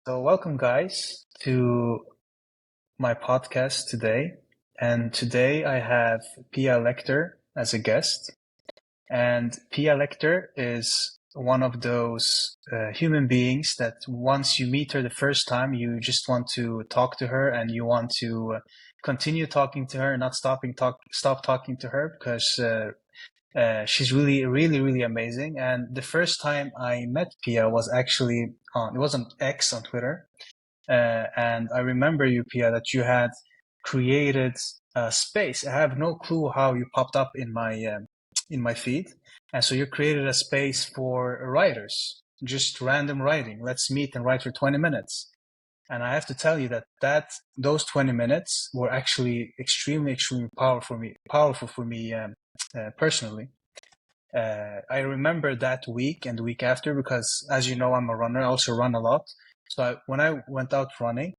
So, welcome, guys, to my podcast today. And today I have Pia Lecter as a guest. And Pia Lecter is one of those human beings that once you meet her the first time, you just want to talk to her and you want to continue talking to her, not stop talking to her because she's really, really, really amazing. And the first time I met Pia was actually it was on X on Twitter. And I remember you, Pia, that you had created a space. I have no clue how you popped up in my feed, and so you created a space for writers, just random writing. Let's meet and write for 20 minutes. And I have to tell you that those 20 minutes were actually extremely, extremely powerful for me personally. I remember that week and the week after because, as you know, I'm a runner. I also run a lot. So when I went out running,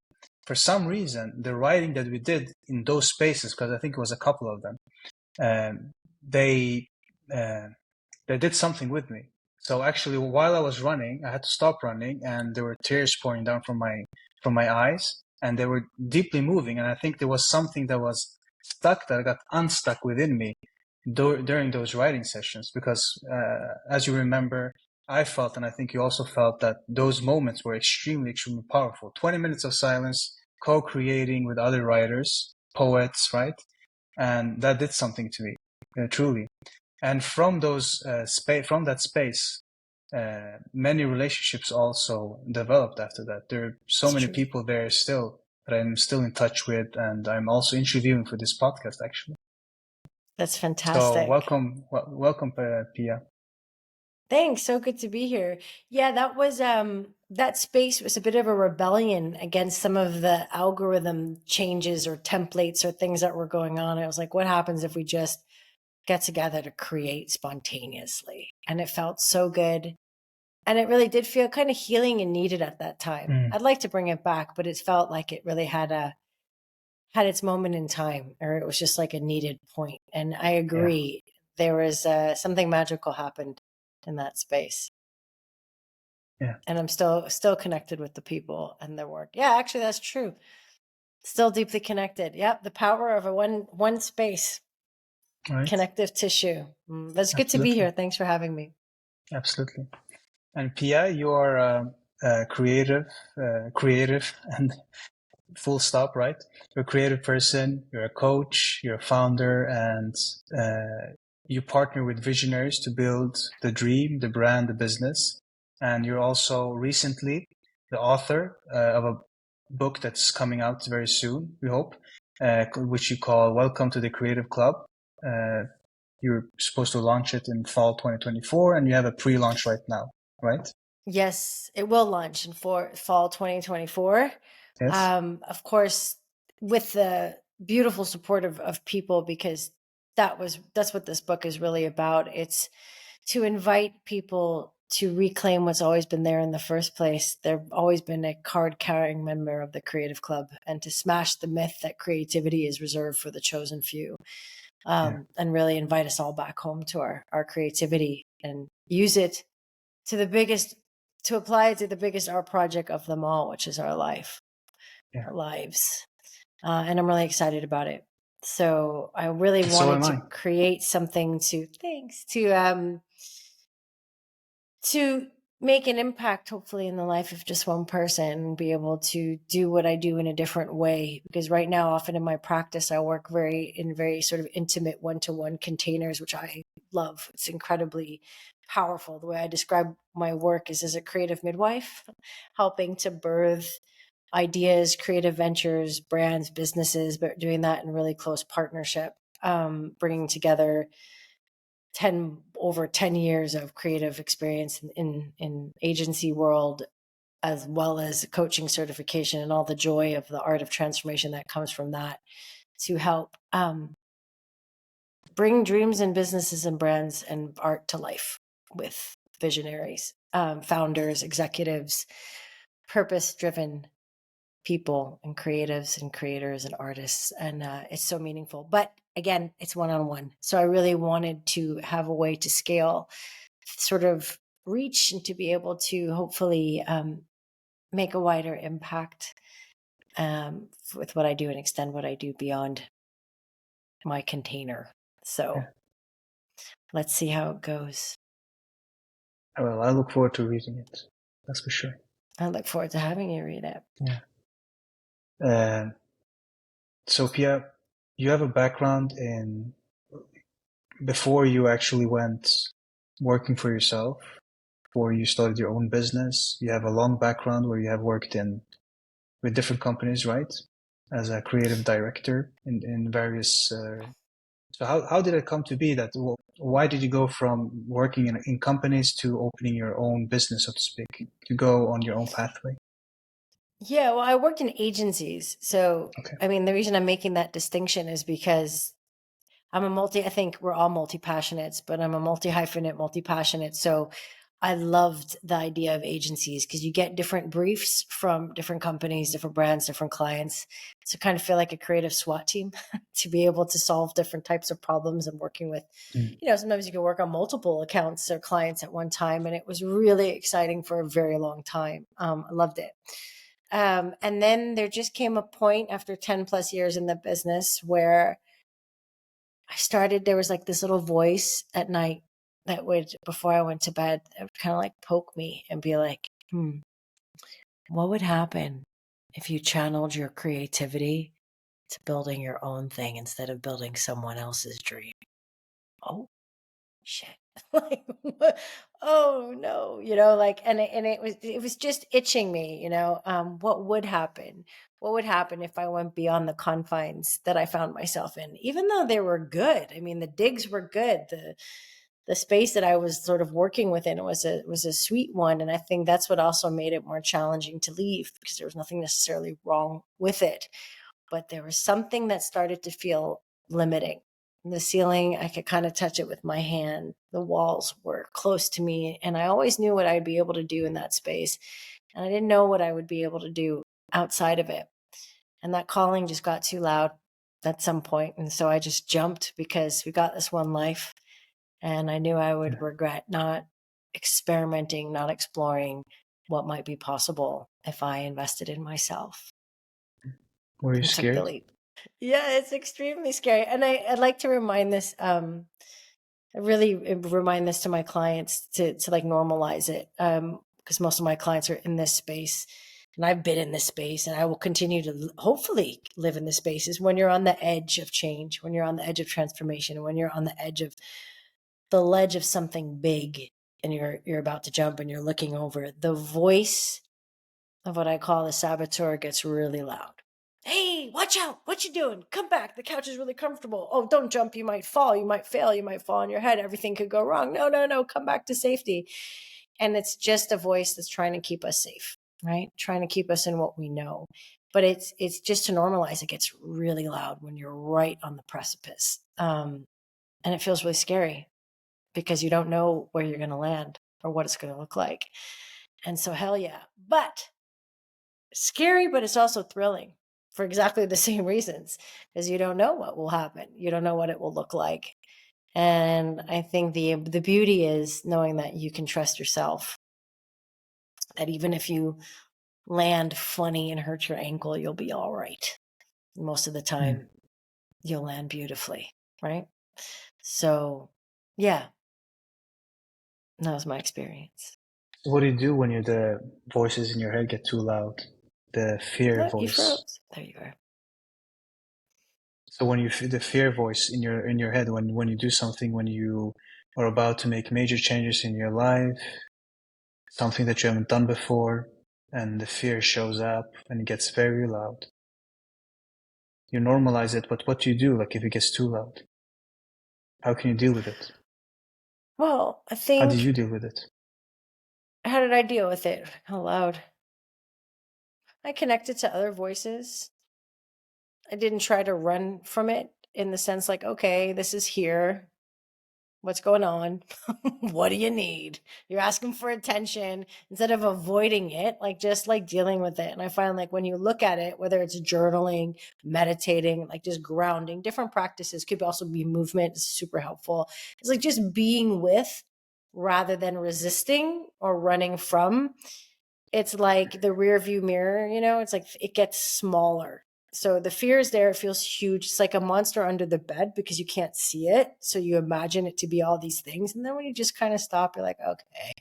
for some reason, the writing that we did in those spaces, because I think it was a couple of them, um, they uh, they did something with me. So actually, while I was running, I had to stop running, and there were tears pouring down from my eyes, and they were deeply moving. And I think there was something that was stuck that got unstuck within me during those writing sessions because as you remember, I felt, and I think you also felt, that those moments were extremely, extremely powerful. 20 minutes of silence, co-creating with other writers, poets, right? And that did something to me, truly. And from from that space, many relationships also developed after that. There are so It's many true. people there still that I'm still in touch with, and I'm also interviewing for this podcast, actually. That's So fantastic. welcome, Pia. Thanks. So good to be here. Yeah, that was that space was a bit of a rebellion against some of the algorithm changes or templates or things that were going on. I was like, what happens if we just get together to create spontaneously? And it felt so good. And it really did feel kind of healing and needed at that time. Mm, I'd like to bring it back, but it felt like it really had its moment in time, or it was just like a needed point. And I yeah, agree, there was something magical happened in that space, yeah, and I'm still connected with the people and their work. Yeah, actually, that's true. Still deeply connected. Yep, the power of a one space, right, connective tissue. That's good to be absolutely, here. Thanks for having me. absolutely. And Pia, you are creative, and full stop, right? You're a creative person. You're a coach. You're a founder, and you partner with visionaries to build the dream, the brand, the business. And you're also recently the author of a book that's coming out very soon, we hope, which you call Welcome to the Creative Club. Uh, you're supposed to launch it in fall 2024, and you have a pre-launch right now, right? Yes, it will launch in fall 2024. Yes. Of course, with the beautiful support of people, because that's what this book is really about. It's to invite people to reclaim what's always been there in the first place. There've always been a card carrying member of the Creative Club, and to smash the myth that creativity is reserved for the chosen few, Yeah. and really invite us all back home to our creativity and use it to the biggest to apply it to the biggest art project of them all, which is our Yeah. our lives. And I'm really excited about it. So I really So wanted am to I. create something to make an impact, hopefully, in the life of just one person, and be able to do what I do in a different way. Because right now, often in my practice, I work in very sort of intimate one-to-one containers, which I love. It's incredibly powerful. The way I describe my work is as a creative midwife, helping to birth ideas, creative ventures, brands, businesses, but doing that in really close partnership, bringing together over 10 years of creative experience in agency world, as well as coaching certification and all the joy of the art of transformation that comes from that, to help bring dreams and businesses and brands and art to life with visionaries, founders, executives, purpose driven people, and creatives and creators and artists. And it's so meaningful. But again, it's one-on-one. So I really wanted to have a way to scale sort of reach, and to be able to hopefully make a wider impact with what I do and extend what I do beyond my container. So let's see how it goes. Well, I look forward to reading it. That's for sure. I look forward to having you read it. Yeah. So Pia, you have a background in before you actually went working for yourself, before you started your own business. You have a long background where you have worked with different companies, right? As a creative director in various. So how did it come to be that? Why did you go from working in companies to opening your own business, so to speak, to go on your own pathway? Yeah, well, I worked in agencies. So, Okay. I mean, the reason I'm making that distinction is because I think we're all multi-passionates, but I'm a multi-hyphenate, multi-passionate. So I loved the idea of agencies because you get different briefs from different companies, different brands, different clients. So kind of feel like a creative SWAT team to be able to solve different types of problems and working with, sometimes you can work on multiple accounts or clients at one time. And it was really exciting for a very long time. I loved it. And then there just came a point after 10 plus years in the business where there was like this little voice at night that would, before I went to bed, that would kind of like poke me and be like, what would happen if you channeled your creativity to building your own thing instead of building someone else's dream? Oh, shit. Like, oh no, and it was just itching me, what would happen? What would happen if I went beyond the confines that I found myself in, even though they were good? I mean, the digs were good. The space that I was sort of working within was a sweet one. And I think that's what also made it more challenging to leave, because there was nothing necessarily wrong with it. But there was something that started to feel limiting. The ceiling, I could kind of touch it with my hand. The walls were close to me, and I always knew what I'd be able to do in that space. And I didn't know what I would be able to do outside of it. And that calling just got too loud at some point. And so I just jumped, because we got this one life. And I knew I would regret not experimenting, not exploring what might be possible if I invested in myself. Were you And took the scared? leap. Yeah, it's extremely scary. And I'd like to remind this, I really remind this to my clients to like normalize it. Because most of my clients are in this space, and I've been in this space, and I will continue to hopefully live in this space. Is when you're on the edge of change, when you're on the edge of transformation, when you're on the edge of the ledge of something big, and you're about to jump and you're looking over, the voice of what I call the saboteur gets really loud. Hey, watch out. What you doing? Come back. The couch is really comfortable. Oh, don't jump. You might fall. You might fail. You might fall on your head. Everything could go wrong. No. Come back to safety. And it's just a voice that's trying to keep us safe, right? Trying to keep us in what we know. But it's just to normalize. It gets really loud when you're right on the precipice. And it feels really scary, because you don't know where you're going to land or what it's going to look like. And so, hell yeah. But scary, but it's also thrilling for exactly the same reasons, because you don't know what will happen. You don't know what it will look like. And I think the beauty is knowing that you can trust yourself, that even if you land funny and hurt your ankle, you'll be all right. Most of the time, you'll land beautifully, right? So, yeah, that was my experience. What do you do when the voices in your head get too loud? The fear Look, you voice. froze. There you are. So when you feel the fear voice in your head, when you do something, when you are about to make major changes in your life, something that you haven't done before, and the fear shows up and it gets very loud. You normalize it, but what do you do? Like if it gets too loud, how can you deal with it? Well, I How did think, you deal with it? how did I deal with it? How loud? I connected to other voices. I didn't try to run from it, in the sense like, okay, this is here. What's going on? What do you need? You're asking for attention, instead of avoiding it, like just like dealing with it. And I find like when you look at it, whether it's journaling, meditating, like just grounding, different practices, could also be movement, is super helpful. It's like just being with rather than resisting or running from. it's like the rear view mirror, it's like it gets smaller. So the fear is there. It feels huge. It's like a monster under the bed because you can't see it. So you imagine it to be all these things. And then when you just kind of stop, you're like, okay.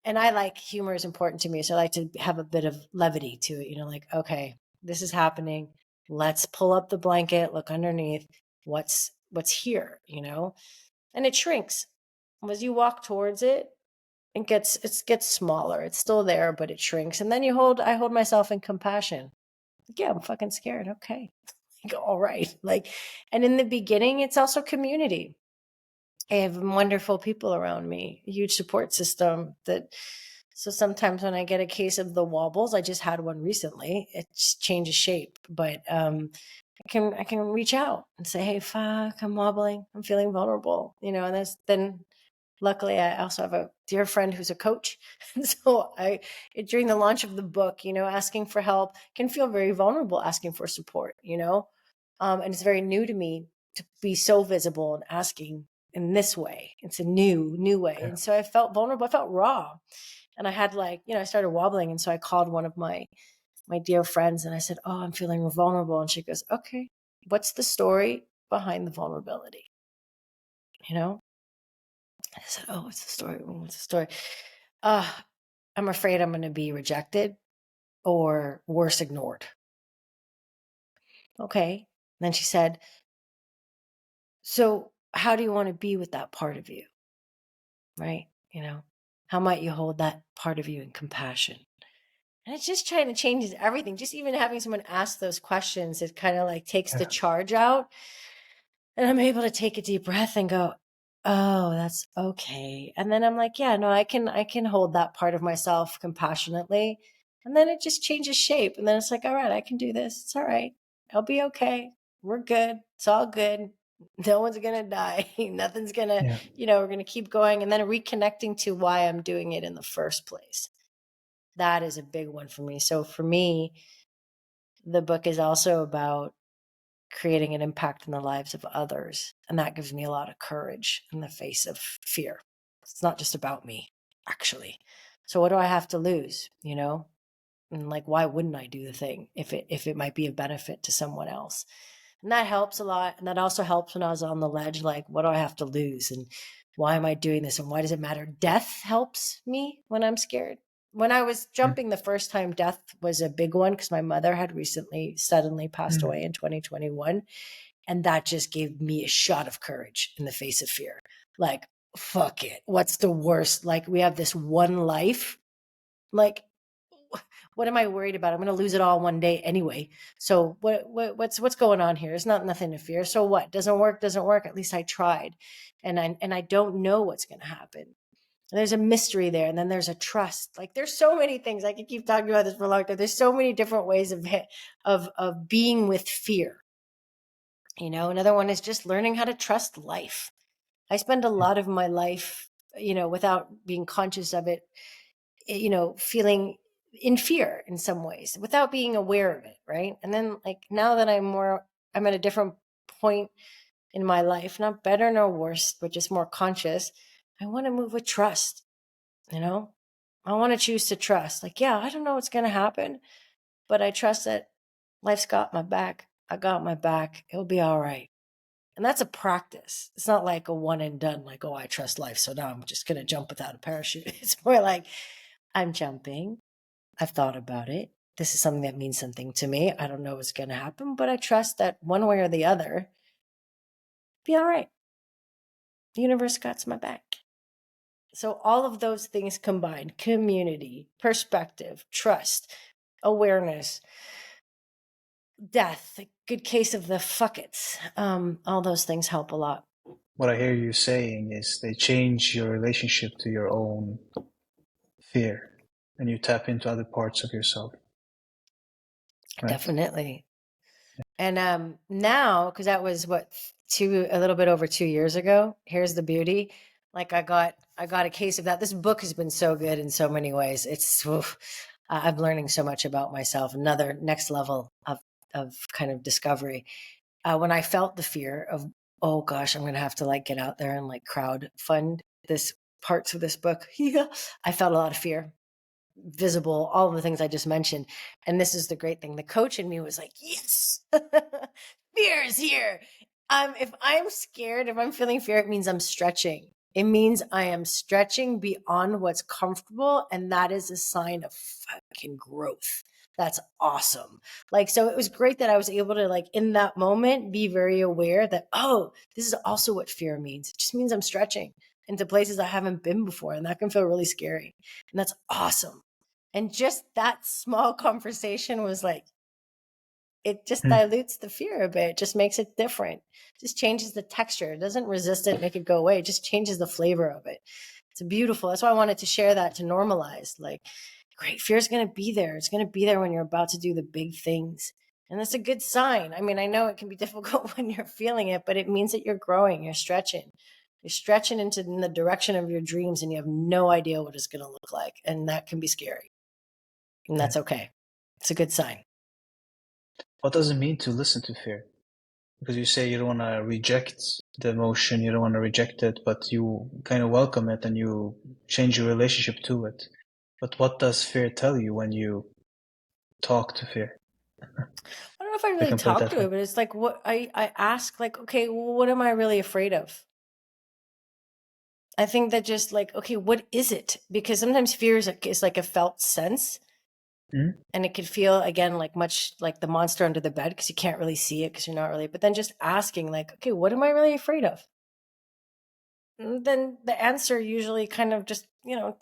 And I like humor is important to me. So I like to have a bit of levity to it, like, okay, this is happening. Let's pull up the blanket, look underneath. What's here, and it shrinks. As you walk towards it, it gets smaller. It's still there, but it shrinks. And then I hold myself in compassion. Yeah, I'm fucking scared. Okay. All right. And in the beginning, it's also community. I have wonderful people around me, a huge support system so sometimes when I get a case of the wobbles, I just had one recently, it just changes shape, but I can reach out and say, hey, fuck, I'm wobbling. I'm feeling vulnerable, and then luckily I also have a dear friend who's a coach. So during the launch of the book, asking for help can feel very vulnerable, asking for support, and it's very new to me to be so visible and asking in this way. It's a new way. And so I felt vulnerable. I felt raw. And I had I started wobbling. And so I called one of my dear friends and I said, oh, I'm feeling vulnerable. And she goes, okay, what's the story behind the vulnerability? I said, oh, what's the story? What's the story? I'm afraid I'm going to be rejected or worse, ignored. Okay. And then she said, so how do you want to be with that part of you? Right? How might you hold that part of you in compassion? And it's just trying to change everything. Just even having someone ask those questions, it kind of takes the charge out. And I'm able to take a deep breath and go, oh, that's okay. And then I'm like, yeah, no, I can hold that part of myself compassionately. And then it just changes shape. And then it's like, all right, I can do this. It's all right. I'll be okay. We're good. It's all good. No one's going to die. Nothing's going to, we're going to keep going. And then reconnecting to why I'm doing it in the first place. That is a big one for me. So for me, the book is also about creating an impact in the lives of others. And that gives me a lot of courage in the face of fear. It's not just about me, actually. So what do I have to lose, And why wouldn't I do the thing if it might be a benefit to someone else? And that helps a lot. And that also helps when I was on the ledge, what do I have to lose? And why am I doing this? And why does it matter? Death helps me when I'm scared. When I was jumping the first time, death was a big one because my mother had recently suddenly passed away in 2021. And that just gave me a shot of courage in the face of fear. Fuck it. What's the worst? We have this one life. What am I worried about? I'm going to lose it all one day anyway. So what's going on here? It's nothing to fear. So what? Doesn't work. At least I tried. And I don't know what's going to happen. There's a mystery there. And then there's a trust. There's so many things. I could keep talking about this for a long time. There's so many different ways of being with fear. Another one is just learning how to trust life. I spend a lot of my life, without being conscious of it, feeling in fear in some ways without being aware of it. Right. And then now that I'm at a different point in my life, not better nor worse, but just more conscious. I want to move with trust. I want to choose to trust. I don't know what's going to happen, but I trust that life's got my back. I got my back. It'll be all right. And that's a practice. It's not like a one and done, oh, I trust life, so now I'm just going to jump without a parachute. It's more I'm jumping. I've thought about it. This is something that means something to me. I don't know what's going to happen, but I trust that one way or the other, be all right. The universe got my back. So all of those things combined, community, perspective, trust, awareness, death, a good case of the fuck it's, all those things help a lot. What I hear you saying is they change your relationship to your own fear and you tap into other parts of yourself. Right? Definitely. And now, because that was a little bit over 2 years ago, here's the beauty. I got a case of that. This book has been so good in so many ways. I'm learning so much about myself. Another next level of kind of discovery. When I felt the fear of, oh gosh, I'm going to have to get out there and crowd fund this parts of this book. Yeah, I felt a lot of fear. visible, all of the things I just mentioned. And this is the great thing. The coach in me was like, yes, fear is here. If I'm scared, if I'm feeling fear, it means I'm stretching. It means I am stretching beyond what's comfortable. And that is a sign of fucking growth. That's awesome. Like, so it was great that I was able to, like, in that moment, be very aware that, oh, this is also what fear means. It just means I'm stretching into places I haven't been before. And that can feel really scary. And that's awesome. And just that small conversation was like, it just dilutes the fear a bit, just makes it different, just changes the texture. It doesn't resist it, make it go away. It just changes the flavor of it. It's beautiful. That's why I wanted to share that, to normalize, like, great, fear is going to be there. It's going to be there when you're about to do the big things. And that's a good sign. I mean, I know it can be difficult when you're feeling it, but it means that you're growing, you're stretching. You're stretching into in the direction of your dreams, and you have no idea what it's going to look like. And that can be scary. And that's okay. It's a good sign. What does it mean to listen to fear? Because you say you don't want to reject the emotion, you don't want to reject it, but you kind of welcome it and you change your relationship to it. But what does fear tell you when you talk to fear? I don't know if I really talk to it, but it's like, what I ask, like, okay, well, what am I really afraid of? I think that just like, okay, what is it? Because sometimes fear is like a felt sense. Mm-hmm. And it could feel, again, like much like the monster under the bed, because you can't really see it because you're not really, but then just asking, like, okay, what am I really afraid of? And then the answer usually kind of just,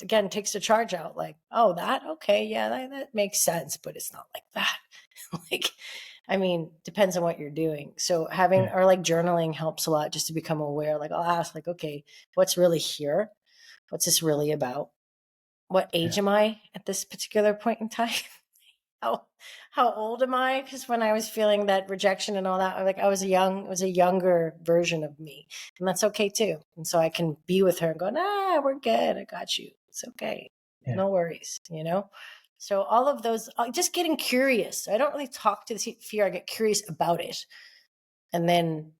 again, takes the charge out, like, oh, that, okay, yeah, that makes sense, but it's not like that. Like, I mean, depends on what you're doing. So having, or like journaling helps a lot, just to become aware. Like, I'll ask, like, okay, what's really here? What's this really about? What age am I at this particular point in time? How old am I? Because when I was feeling that rejection and all that, like, it was a younger version of me, and that's okay too. And so I can be with her and go, nah, we're good. I got you. It's okay. No worries. So all of those, just getting curious. I don't really talk to the fear. I get curious about it. And then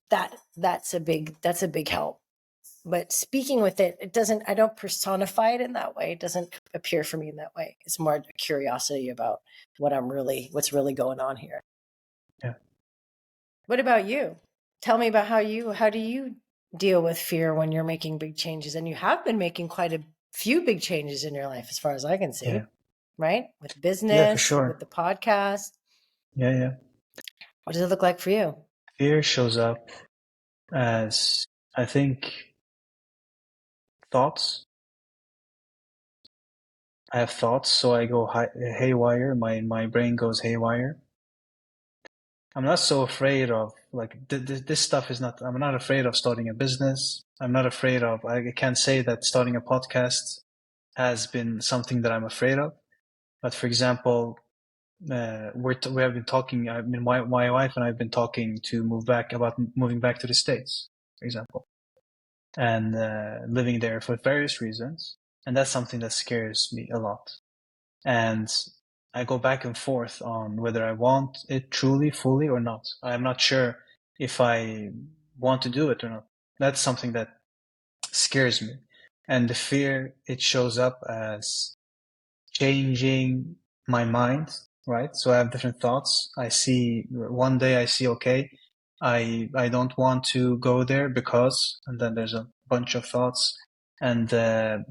that's a big help. But speaking with it, I don't personify it in that way. It doesn't appear for me in that way. It's more a curiosity about what's really going on here. Yeah. What about you? Tell me about how do you deal with fear when you're making big changes? And you have been making quite a few big changes in your life, as far as I can see, right? With business, yeah, for sure. With the podcast. Yeah. What does it look like for you? Fear shows up as, I think, thoughts. I have thoughts, so I go haywire. My brain goes haywire. I'm not so afraid of, like, this stuff is not, I'm not afraid of starting a business. I'm not afraid of, I can't say that starting a podcast has been something that I'm afraid of. But for example, we have been talking, I mean, my wife and I have been talking to about moving back to the States, for example, and living there for various reasons. And that's something that scares me a lot. And I go back and forth on whether I want it truly, fully, or not. I'm not sure if I want to do it or not. That's something that scares me. And the fear, it shows up as changing my mind, right? So I have different thoughts. One day I see, okay, I don't want to go there because, and then there's a bunch of thoughts. And the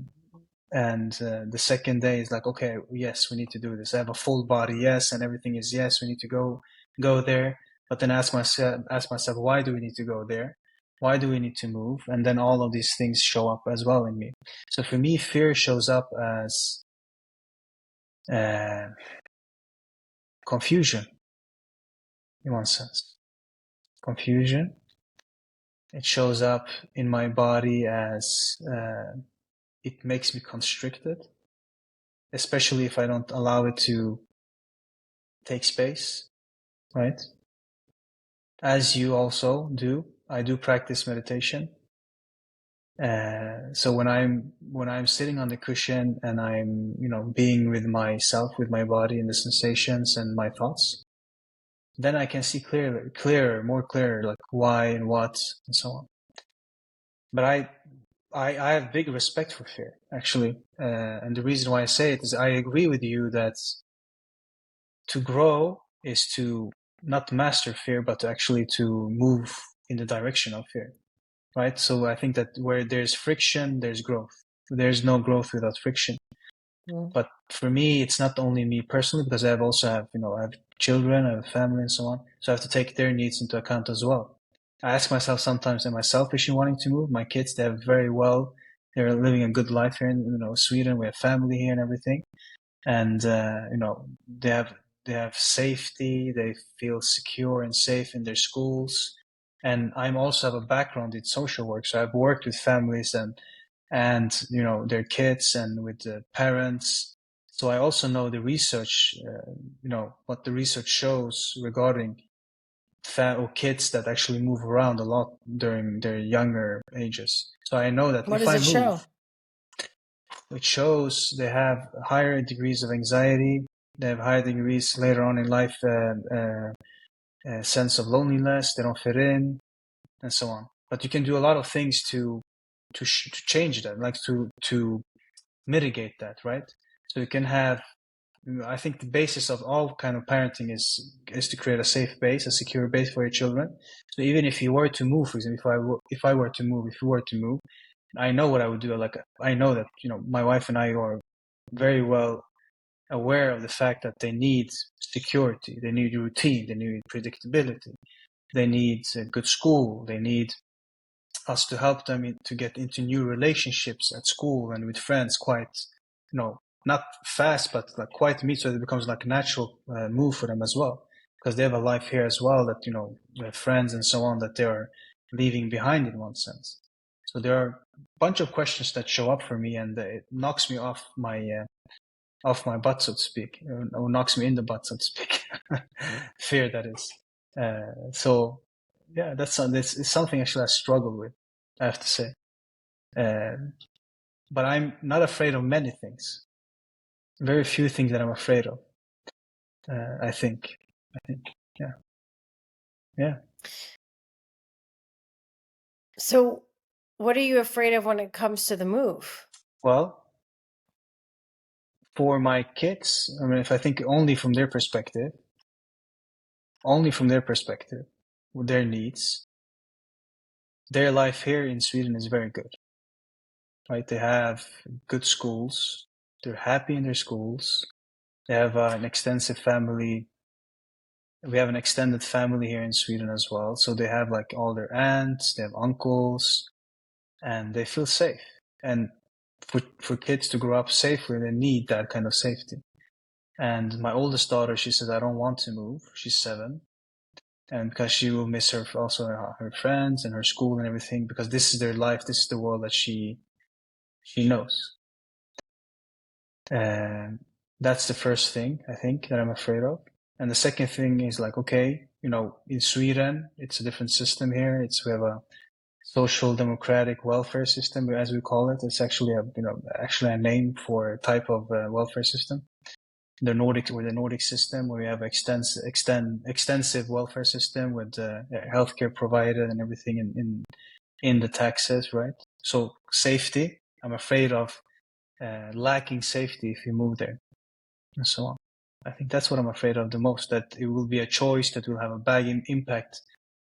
second day is like, okay, yes, we need to do this. I have a full body, yes, and everything is yes, we need to go there. But then ask myself, why do we need to go there? Why do we need to move? And then all of these things show up as well in me. So for me, fear shows up as confusion, in one sense. Confusion. It shows up in my body as it makes me constricted, especially if I don't allow it to take space, right? As you also do, I do practice meditation. So when I'm sitting on the cushion and I'm, being with myself, with my body and the sensations and my thoughts, then I can see more clear, like why and what and so on. But I have big respect for fear, actually. And the reason why I say it is I agree with you that to grow is to not master fear, but actually to move in the direction of fear, right? So I think that where there's friction, there's growth. There's no growth without friction. But for me, it's not only me personally, because I also have, I have children, I have a family and so on. So I have to take their needs into account as well. I ask myself sometimes, am I selfish in wanting to move? My kids, they're living a good life here in, Sweden. We have family here and everything. And, they have safety. They feel secure and safe in their schools. And I also have a background in social work. So I've worked with families and their kids and with the parents. So I also know the research, what the research shows regarding kids that actually move around a lot during their younger ages. So I know that What if does I it show? move, it shows they have higher degrees of anxiety. They have higher degrees later on in life, sense of loneliness. They don't fit in, and so on. But you can do a lot of things to change that, like to mitigate that, right? So you can have. I think the basis of all kind of parenting is to create a safe base, a secure base for your children. So even if you were to move, for example, if you were to move, I know what I would do. Like I know that my wife and I are very well aware of the fact that they need security, they need routine, they need predictability, they need a good school, they need us to help them to get into new relationships at school and with friends quite, not fast, but like quite meet, so it becomes like a natural move for them as well, because they have a life here as well that, they have friends and so on that they are leaving behind in one sense. So there are a bunch of questions that show up for me, and it knocks me off my butt, so to speak, or knocks me in the butt, so to speak. Fear, that is. So yeah, it's something actually I struggle with, I have to say. But I'm not afraid of many things. Very few things that I'm afraid of. I think, yeah, yeah. So, what are you afraid of when it comes to the move? Well, for my kids, I mean, if I think only from their perspective, with their needs, their life here in Sweden is very good, right? They have good schools. They're happy in their schools. They have an extensive family. We have an extended family here in Sweden as well. So they have like all their aunts, they have uncles, and they feel safe. And for kids to grow up safely, they need that kind of safety. And my oldest daughter, she says, I don't want to move. She's 7. And because she will miss her friends and her school and everything, because this is their life, this is the world that she knows. And that's the first thing, I think, that I'm afraid of. And the second thing is like, okay, in Sweden, it's a different system here. We have a social democratic welfare system, as we call it. It's actually a name for a type of welfare system. The Nordic system, where we have extensive welfare system with healthcare provided and everything in the taxes, right? So safety, I'm afraid of lacking safety if you move there, and so on. I think that's what I'm afraid of the most, that it will be a choice that will have a bad impact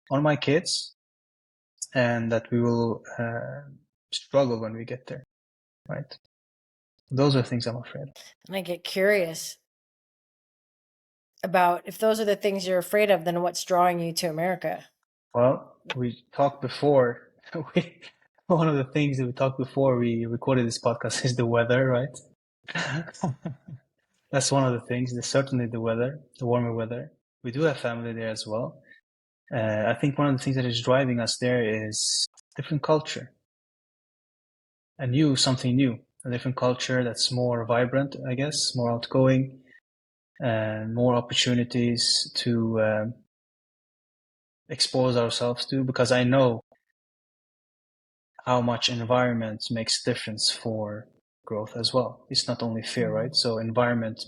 on my kids, and that we will struggle when we get there, right? Those are things I'm afraid of. And I get curious about, if those are the things you're afraid of, then what's drawing you to America? Well, we talked before. One of the things that we talked before we recorded this podcast is the weather, right? That's one of the things. There's certainly the weather, the warmer weather. We do have family there as well. I think one of the things that is driving us there is different culture. Something new, a different culture that's more vibrant, I guess, more outgoing, and more opportunities to expose ourselves to, because I know how much environment makes difference for growth as well. It's not only fear, right? So environment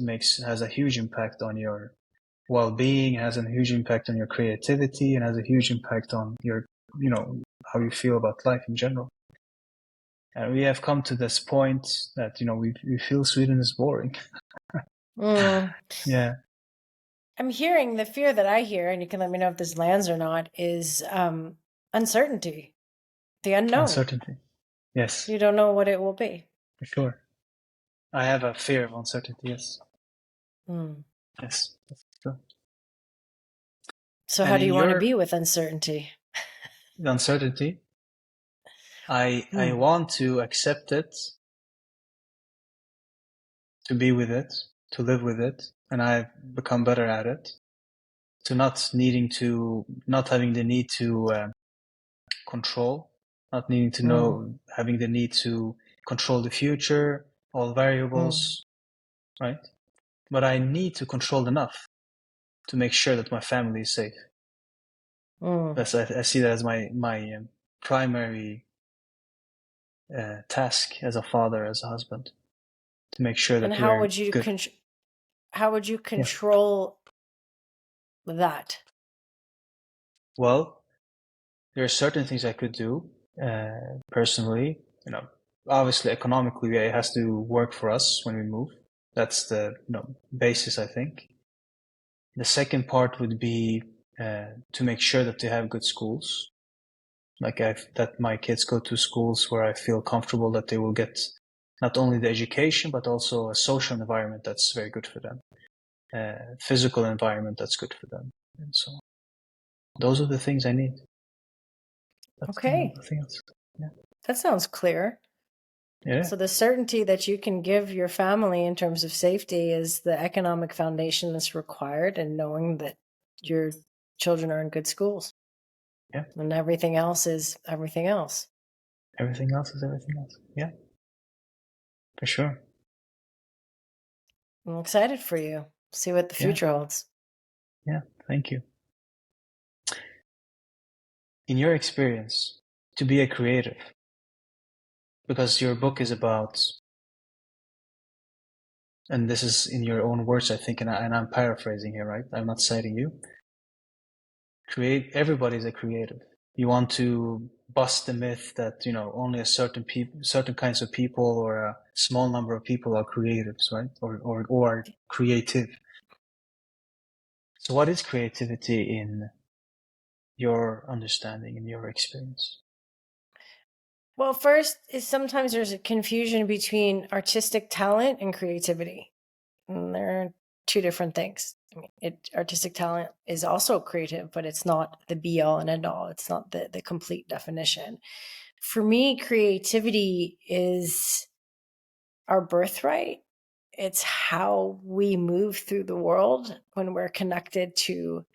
has a huge impact on your well-being, has a huge impact on your creativity, and has a huge impact on your, how you feel about life in general. And we have come to this point that, we feel Sweden is boring. Mm. Yeah. I'm hearing the fear that I hear, and you can let me know if this lands or not, is uncertainty, the unknown. Uncertainty. Yes. You don't know what it will be. For sure. I have a fear of uncertainty, yes. Mm. Yes, that's true. So And how do in you want to be with uncertainty? the uncertainty, I want to accept it, to be with it, to live with it, and I've become better at it. To not having the need to control, not needing to know, having the need to control the future, all variables, right? But I need to control enough to make sure that my family is safe. I see that as my primary task as a father, as a husband, to make sure that And how we're would you good. how would you control that? Well, there are certain things I could do personally. Obviously, economically, it has to work for us when we move. That's the basis, I think. The second part would be to make sure that they have good schools. That my kids go to schools where I feel comfortable that they will get not only the education, but also a social environment that's very good for them, physical environment that's good for them, and so on. Those are the things I need. That's Okay. nothing else. Yeah. That sounds clear. Yeah. So the certainty that you can give your family in terms of safety is the economic foundation that's required, and knowing that your children are in good schools. Yeah. And everything else is everything else. Everything else is everything else. Yeah. For sure. I'm excited for you. See what the future holds. Yeah. Thank you. In your experience, to be a creative, because your book is about, and this is in your own words, I think, and I'm paraphrasing here, right? I'm not citing you. Everybody's a creative. You want to bust the myth that, only a certain kinds of people, or a small number of people are creatives, right? Or creative. So what is creativity in your understanding, in your experience? Well, first is sometimes there's a confusion between artistic talent and creativity. And they're two different things. I mean, artistic talent is also creative, but it's not the be all and end all. It's not the complete definition. For me, creativity is our birthright. It's how we move through the world when we're connected to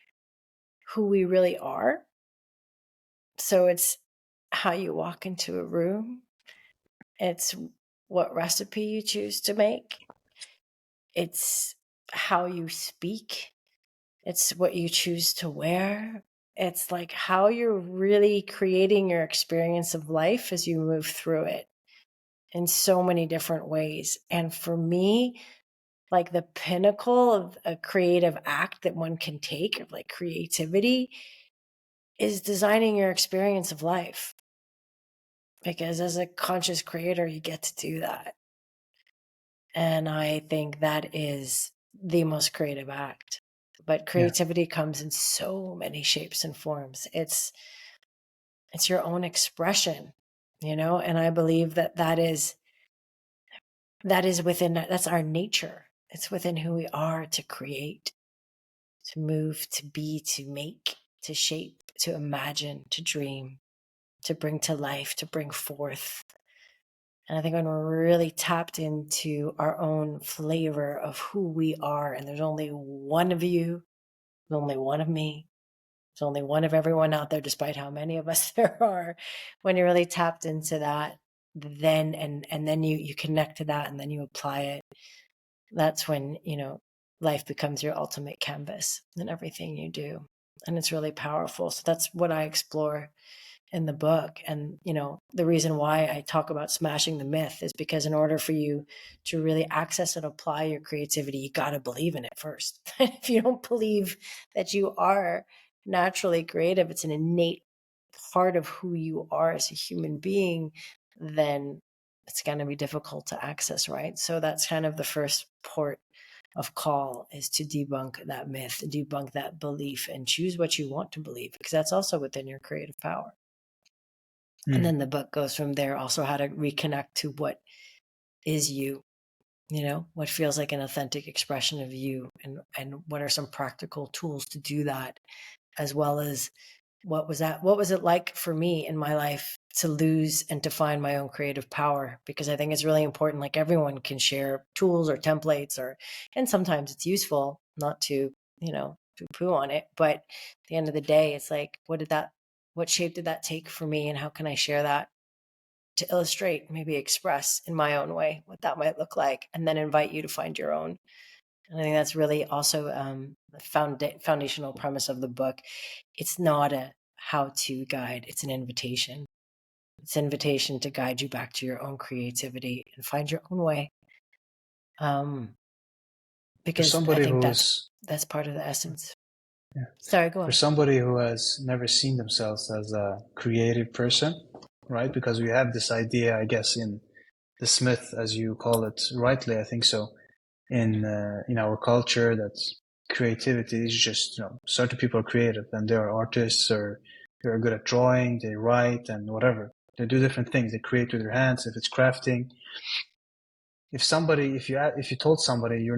who we really are. So it's how you walk into a room. It's what recipe you choose to make. It's how you speak. It's what you choose to wear. It's like how you're really creating your experience of life as you move through it in so many different ways. And for me, like the pinnacle of a creative act that one can take, of like creativity, is designing your experience of life. Because as a conscious creator, you get to do that. And I think that is the most creative act. But creativity comes in so many shapes and forms. It's your own expression, and I believe that is within, that's our nature. It's within who we are, to create, to move, to be, to make, to shape, to imagine, to dream, to bring to life, to bring forth. And I think when we're really tapped into our own flavor of who we are, and there's only one of you, there's only one of me, there's only one of everyone out there, despite how many of us there are, when you're really tapped into that, then and then you connect to that, and then you apply it. That's when, life becomes your ultimate canvas in everything you do. And it's really powerful. So that's what I explore in the book. And, the reason why I talk about smashing the myth is because in order for you to really access and apply your creativity, you got to believe in it first. If you don't believe that you are naturally creative, it's an innate part of who you are as a human being, then it's going to be difficult to access, right? So that's kind of the first port of call, is to debunk that myth, debunk that belief, and choose what you want to believe, because that's also within your creative power. And then the book goes from there, also how to reconnect to what is you, what feels like an authentic expression of you, and what are some practical tools to do that, as well as what was it like for me in my life to lose and to find my own creative power? Because I think it's really important. Like, everyone can share tools or templates, and sometimes it's useful, not to, poo-poo on it. But at the end of the day, it's like, what shape did that take for me? And how can I share that to illustrate, maybe express in my own way what that might look like, and then invite you to find your own. And I think that's really also the foundational premise of the book. It's not a how-to guide. It's an invitation. It's an invitation to guide you back to your own creativity and find your own way. Because I think that's part of the essence. Yeah. Sorry, go on. For somebody who has never seen themselves as a creative person, right? Because we have this idea, I guess, in the Smith, as you call it, rightly, I think so, in our culture, that creativity is just, certain people are creative and they are artists, or they're good at drawing, they write, and whatever. They do different things. They create with their hands. If it's crafting, if you told somebody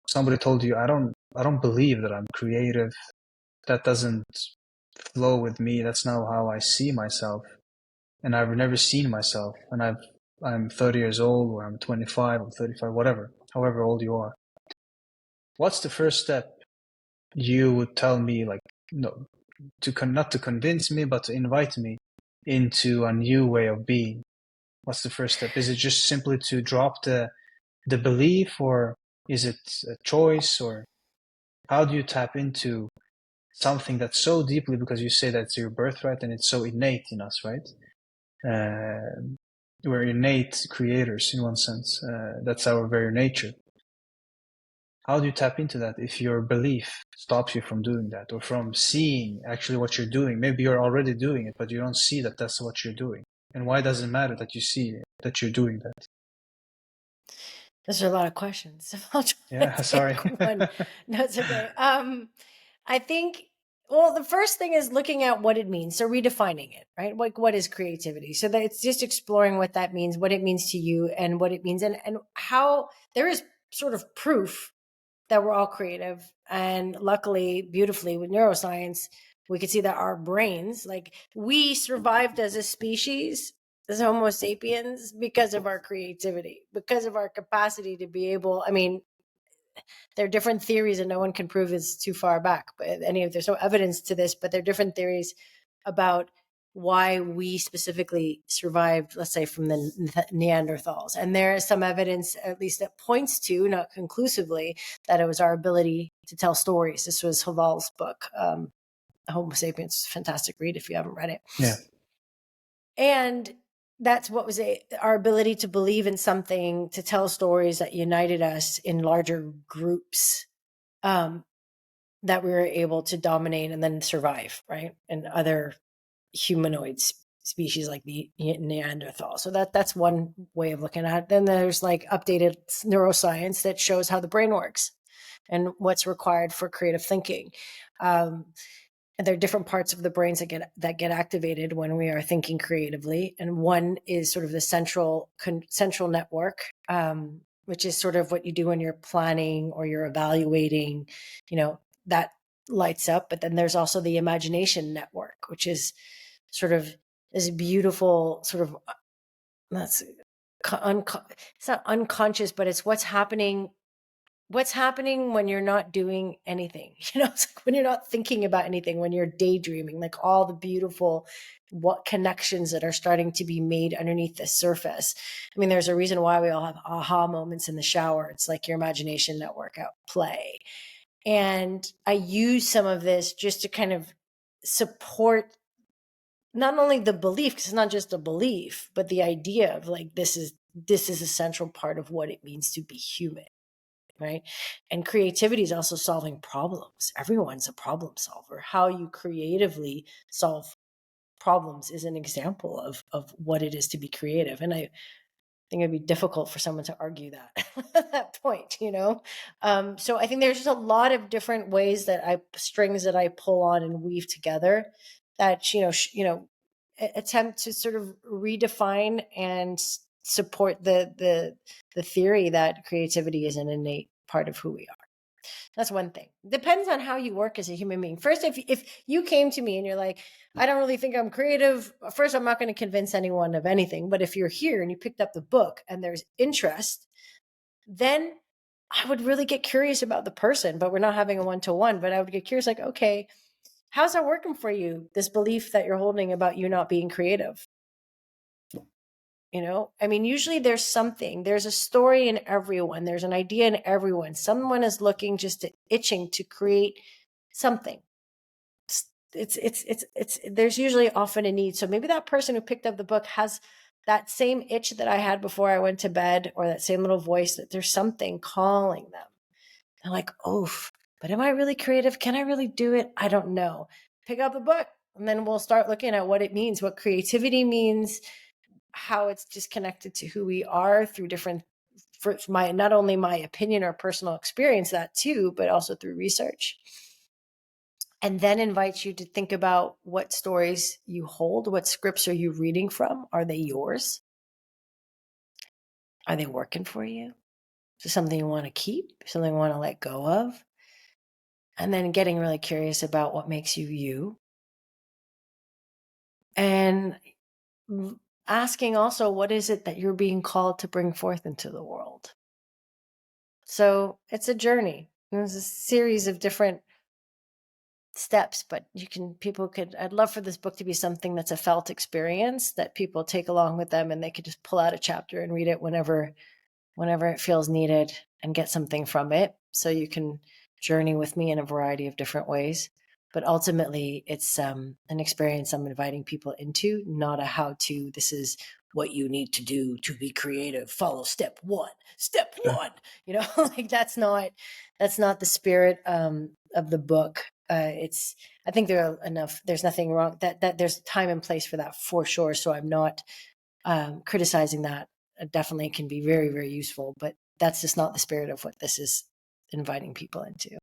somebody told you, I don't believe that I'm creative. That doesn't flow with me. That's not how I see myself. And I've never seen myself. And I'm 30 years old, or I'm 25, I'm 35, whatever, however old you are. What's the first step you would tell me, like, no, not to convince me, but to invite me into a new way of being? What's the first step? Is it just simply to drop the belief, or is it a choice, or how do you tap into something that's so deeply, because you say that's your birthright and it's so innate in us, right? We're innate creators in one sense. That's our very nature. How do you tap into that if your belief stops you from doing that, or from seeing actually what you're doing? Maybe you're already doing it, but you don't see that that's what you're doing. And why does it matter that you see that you're doing that? Those are a lot of questions. I'll try Yeah, to sorry. take one. No, it's okay. I think, well, the first thing is looking at what it means. So redefining it, right? Like, what is creativity? So that it's just exploring what that means, what it means to you, and what it means, and how there is sort of proof that we're all creative. And luckily, beautifully, with neuroscience, we could see that our brains, like, we survived as a species, as Homo sapiens, because of our creativity, because of our capacity to be able, there are different theories, and no one can prove it's too far back, but there's no evidence to this, but there are different theories about why we specifically survived, let's say, from the Neanderthals. And there is some evidence, at least that points to, not conclusively, that it was our ability to tell stories. This was Haval's book, Homo Sapiens. Fantastic read if you haven't read it. Yeah. And that's what was our ability to believe in something, to tell stories that united us in larger groups, that we were able to dominate and then survive, right? And other humanoid species like the Neanderthal. So that's one way of looking at it. Then there's like updated neuroscience that shows how the brain works and what's required for creative thinking. And there are different parts of the brains that get activated when we are thinking creatively. And one is sort of the central network, which is sort of what you do when you're planning or you're evaluating, that lights up. But then there's also the imagination network, which is sort of this beautiful sort of, it's not unconscious, but it's what's happening when you're not doing anything. It's like when you're not thinking about anything, when you're daydreaming, like all the beautiful connections that are starting to be made underneath the surface. There's a reason why we all have aha moments in the shower. It's like your imagination network at play. And I use some of this just to kind of support not only the belief, because it's not just a belief, but the idea of like, this is a central part of what it means to be human. Right. And creativity is also solving problems. Everyone's a problem solver. How you creatively solve problems is an example of what it is to be creative. And I think it'd be difficult for someone to argue that at that point, So I think there's just a lot of different ways that strings that I pull on and weave together that, attempt to sort of redefine and support the theory that creativity is an innate part of who we are. That's one thing. Depends on how you work as a human being. First, if you came to me and you're like, I don't really think I'm creative. First, I'm not going to convince anyone of anything. But if you're here and you picked up the book and there's interest, then I would really get curious about the person. But we're not having a one-to-one. But I would get curious, like, okay, how's that working for you? This belief that you're holding about you not being creative. I mean, usually there's a story in everyone. There's an idea in everyone. Someone is looking itching to create something. There's usually often a need. So maybe that person who picked up the book has that same itch that I had before I went to bed, or that same little voice that there's something calling them. They're like, oof, but am I really creative? Can I really do it? I don't know. Pick up a book and then we'll start looking at what it means, what creativity means, how it's just connected to who we are through not only my opinion or personal experience, that too, but also through research. And then invite you to think about what stories you hold. What scripts are you reading from? Are they yours? Are they working for you? Is it something you want to keep? Something you want to let go of? And then getting really curious about what makes you you. And asking also, what is it that you're being called to bring forth into the world? So it's a journey. There's a series of different steps, but I'd love for this book to be something that's a felt experience that people take along with them, and they could just pull out a chapter and read it whenever it feels needed and get something from it. So you can journey with me in a variety of different ways. But ultimately, it's an experience I'm inviting people into, not a how-to. This is what you need to do to be creative. Follow step one. Like that's not the spirit of the book. I think there's nothing wrong that there's time and place for that for sure. So I'm not criticizing that. It definitely can be very, very useful, but that's just not the spirit of what this is inviting people into.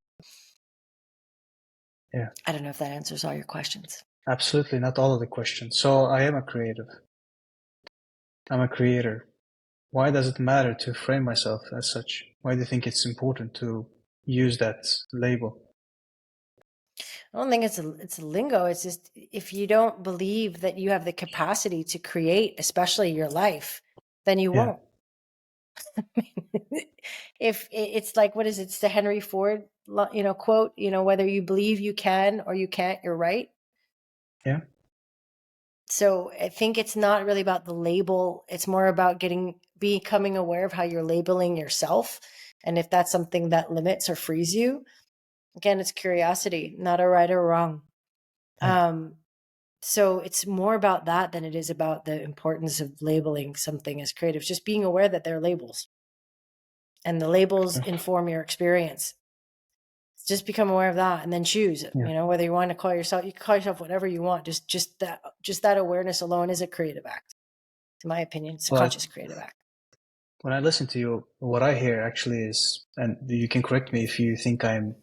Yeah. I don't know if that answers all your questions. Absolutely, not all of the questions. So I am a creative. I'm a creator. Why does it matter to frame myself as such? Why do you think it's important to use that label? I don't think it's a lingo. It's just, if you don't believe that you have the capacity to create, especially your life, then you won't. If it's like, what is it? It's the Henry Ford, quote, whether you believe you can or you can't, you're right. Yeah. So I think it's not really about the label. It's more about becoming aware of how you're labeling yourself. And if that's something that limits or frees you, again, it's curiosity, not a right or wrong. Yeah. So it's more about that than it is about the importance of labeling something as creative. Just being aware that they're labels, and the labels inform your experience. Just become aware of that, and then choose. Yeah. Whether you want to call yourself, you can call yourself whatever you want. Just that awareness alone is a creative act. In my opinion, it's a conscious creative act. When I listen to you, what I hear actually is, and you can correct me if you think I'm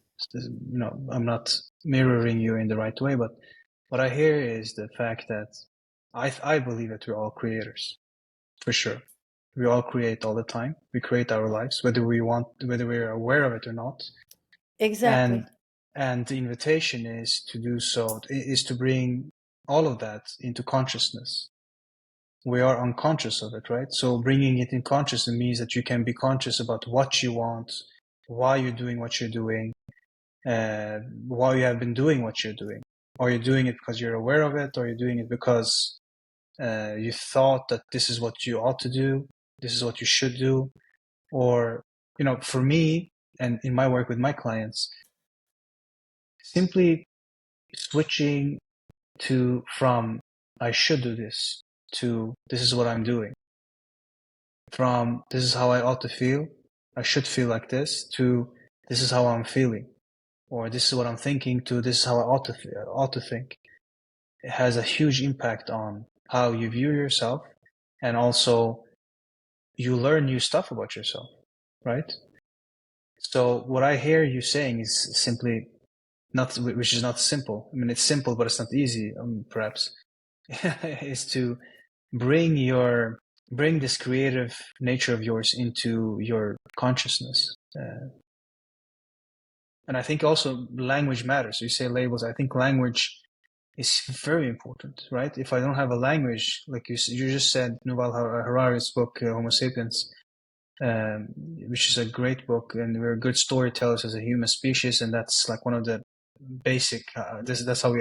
not mirroring you in the right way, but what I hear is the fact that I believe that we're all creators, for sure. We all create all the time. We create our lives, whether we're aware of it or not. Exactly. And the invitation is to do so, is to bring all of that into consciousness. We are unconscious of it, right? So bringing it in consciousness means that you can be conscious about what you want, why you're doing what you're doing, why you have been doing what you're doing. Are you doing it because you're aware of it, or are you doing it because you thought that this is what you ought to do, this is what you should do? Or, for me, and in my work with my clients, simply switching from I should do this to this is what I'm doing. From this is how I ought to feel, I should feel like this, to this is how I'm feeling. Or this is what I'm thinking, to this is how I ought to think. has a huge impact on how you view yourself, and also you learn new stuff about yourself, right? So what I hear you saying is simply not, which is not simple. I mean, it's simple, but it's not easy, perhaps, is to bring this creative nature of yours into your consciousness. And I think also language matters. You say labels. I think language is very important, right? If I don't have a language, like you just said, Yuval Harari's book, Homo Sapiens, which is a great book, and we're good storytellers as a human species, and that's like one of the basic. That's how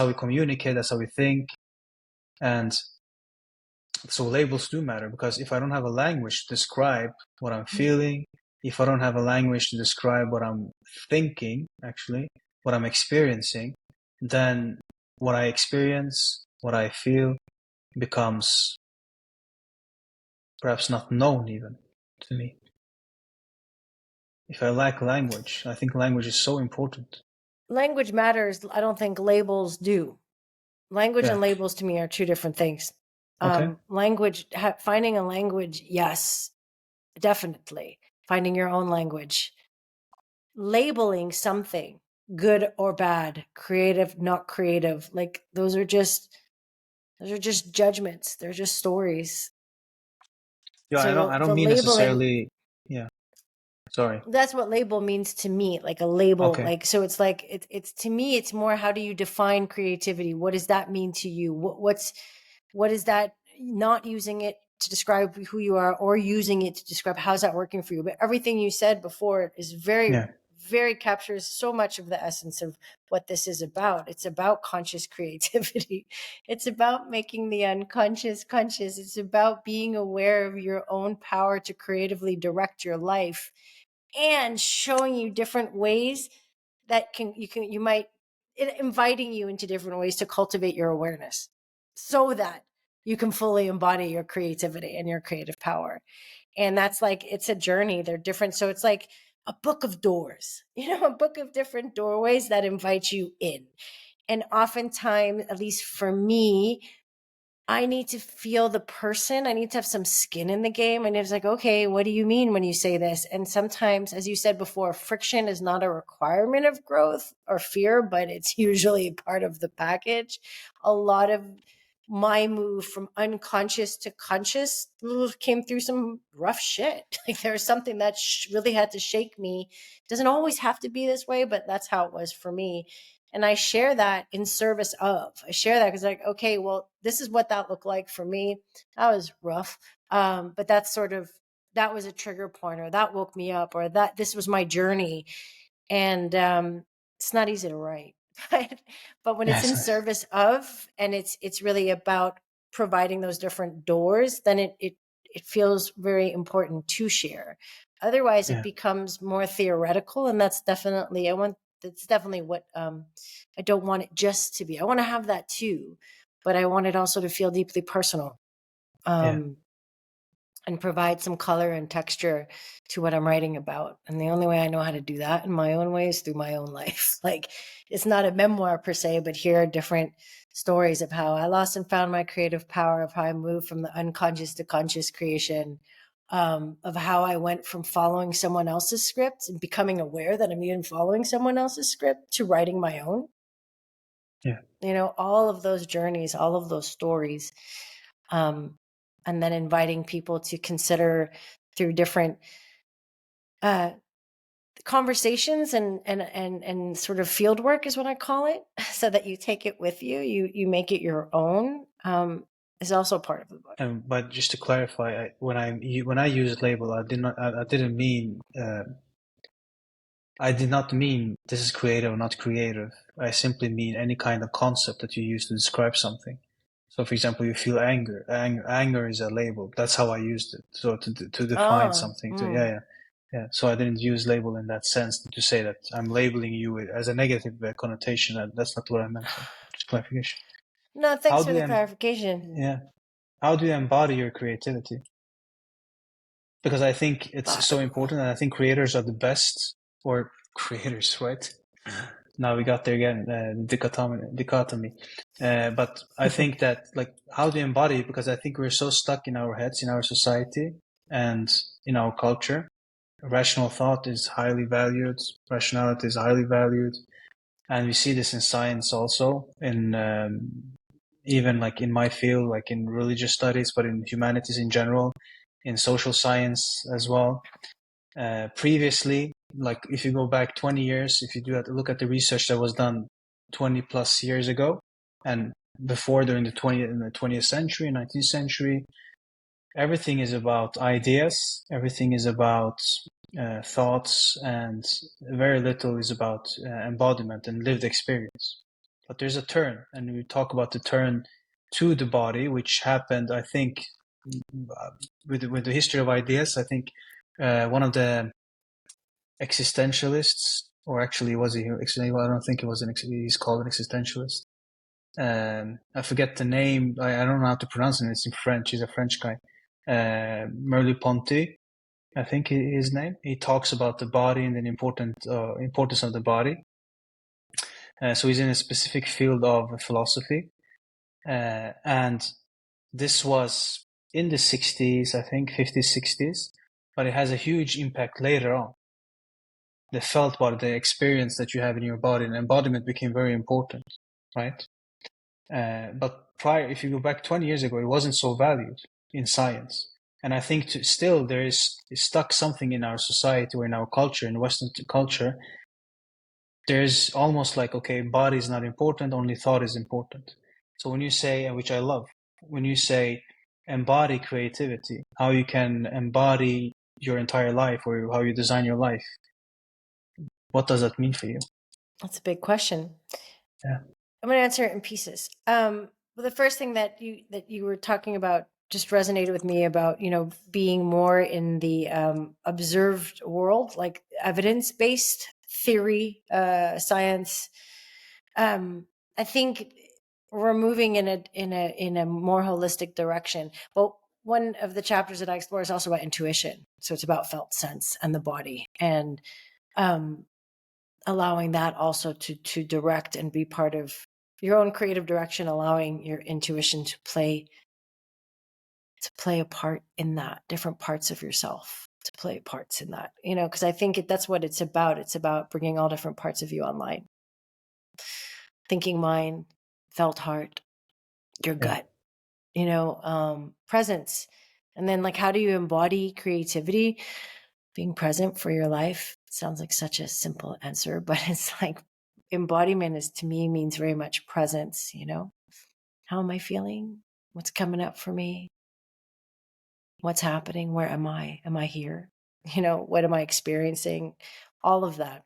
we communicate. That's how we think, and so labels do matter, because if I don't have a language to describe what I'm feeling, if I don't have a language to describe what I'm thinking, actually, what I'm experiencing, then what I experience, what I feel becomes perhaps not known even to me. If I lack language, I think language is so important. Language matters. I don't think labels do. Language Yeah. and labels to me are two different things. Okay. Language, finding a language, yes, definitely. Finding your own language. Labeling something, good or bad, creative, not creative, like those are just judgments. They're just stories. Yeah, So I don't the mean labeling, necessarily. Yeah. Sorry. that's what label means to me, like a label. Okay. Like, so it's like it's to me, it's more, how do you define creativity? What does that mean to you? What is that? Not using it to describe who you are, or using it to describe how's that working for you. But everything you said before is Yeah. very captures so much of the essence of what this is about. It's about conscious creativity. It's about making the unconscious conscious. It's about being aware of your own power to creatively direct your life, and showing you different ways that you might, inviting you into different ways to cultivate your awareness, so that you can fully embody your creativity and your creative power. And that's like, it's a journey. They're different. So it's like a book of doors, a book of different doorways that invite you in. And oftentimes, at least for me, I need to feel the person. I need to have some skin in the game. And it's like, okay, what do you mean when you say this? And sometimes, as you said before, friction is not a requirement of growth or fear, but it's usually part of the package. A lot of my move from unconscious to conscious came through some rough shit. Like, there was something that really had to shake me. It doesn't always have to be this way, but that's how it was for me. And I share that in service of. I share that because, like, okay, well, this is what that looked like for me. That was rough. But that was a trigger point, or that woke me up, or that this was my journey. And it's not easy to write. But when it's in Yes. service of, and it's really about providing those different doors, then it feels very important to share. Otherwise, it Yeah. becomes more theoretical, and that's definitely what I don't want it just to be. I want to have that too, but I want it also to feel deeply personal, Yeah. and provide some color and texture to what I'm writing about. And the only way I know how to do that in my own way is through my own life. Like, it's not a memoir per se, but here are different stories of how I lost and found my creative power, of how I moved from the unconscious to conscious creation, of how I went from following someone else's script and becoming aware that I'm even following someone else's script, to writing my own. Yeah. All of those journeys, all of those stories. And then inviting people to consider through different conversations and sort of field work is what I call it, so that you take it with you, you make it your own, is also part of the book. But just to clarify, when I used label, I didn't mean I did not mean this is creative or not creative. I simply mean any kind of concept that you use to describe something. So, for example, you feel anger. Anger is a label. That's how I used it. So to define something. Yeah. So I didn't use label in that sense to say that I'm labeling you as a negative connotation. That's not what I meant. So just clarification. No, How thanks do for the you clarification. yeah? How do you embody your creativity? Because I think it's so important, and I think creators are the best, or creators, right? Now we got there again, dichotomy. But I think that, like, how do you embody it? Because I think we're so stuck in our heads, in our society, and in our culture. Rational thought is highly valued. Rationality is highly valued. And we see this in science also, in even like in my field, like in religious studies, but in humanities in general, in social science as well. Previously, like if you go back 20 years, if you look at the research that was done 20 plus years ago, and before during the 20th century, 19th century, everything is about ideas, everything is about thoughts, and very little is about embodiment and lived experience. But there's a turn, and we talk about the turn to the body, which happened, I think, with the history of ideas. I think one of the existentialists, or actually was he? I don't think he was he's called an existentialist. I forget the name. I don't know how to pronounce it. It's in French. He's a French guy. Merleau-Ponty, I think his name. He talks about the body and the importance of the body. So he's in a specific field of philosophy, and this was in the 60s, I think 50s, 60s, but it has a huge impact later on. The felt body, the experience that you have in your body, and embodiment became very important, right? But prior, if you go back 20 years ago, it wasn't so valued in science. And I think still there is stuck something in our society or in our culture, in Western culture. There's almost like, okay, body is not important, only thought is important. So when you say, and which I love, when you say embody creativity, how you can embody your entire life or how you design your life, what does that mean for you? That's a big question. Yeah. I'm going to answer it in pieces. Well, the first thing that you were talking about just resonated with me about, being more in the observed world, like evidence-based theory, science. I think we're moving in a more holistic direction. But one of the chapters that I explore is also about intuition. So it's about felt sense and the body, and allowing that also to direct and be part of your own creative direction, allowing your intuition to play a part in that, different parts of yourself to play parts in that, because I think that's what it's about. It's about bringing all different parts of you online. Thinking mind, felt heart, your gut, presence. And then, like, how do you embody creativity? Being present for your life. Sounds like such a simple answer, but it's like embodiment to me means very much presence. How am I feeling? What's coming up for me? What's happening? Where am I? Am I here? What am I experiencing? All of that.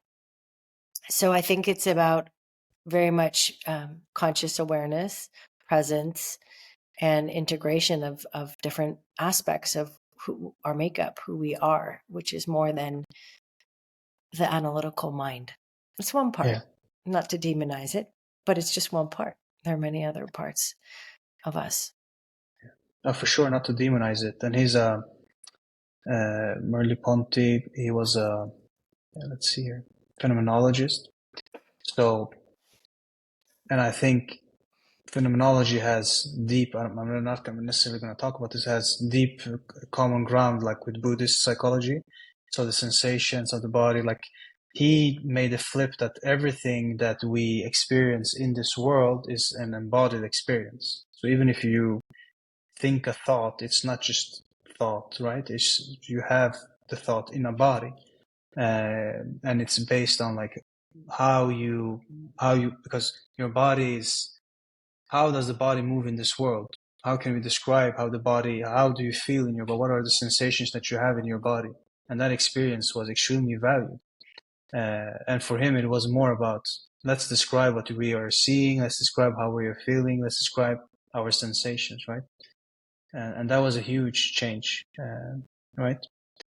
So I think it's about very much conscious awareness, presence, and integration of different aspects of our makeup, who we are, which is more than the analytical mind. It's one part, Yeah. Not to demonize it, but it's just one part. There are many other parts of us. For sure, not to demonize it. And he's Merleau-Ponty. He was let's see here, phenomenologist. So, and I think phenomenology has deep, I'm not necessarily going to talk about this, has deep common ground, like with Buddhist psychology. So the sensations of the body, like he made a flip that everything that we experience in this world is an embodied experience. So even if you think a thought, it's not just thought, right? You have the thought in a body. And it's based on like how you because your body is, how does the body move in this world? How can we describe how do you feel in your body? What are the sensations that you have in your body? And that experience was extremely valued. And for him, it was more about, let's describe what we are seeing. Let's describe how we are feeling. Let's describe our sensations, right? And that was a huge change, right?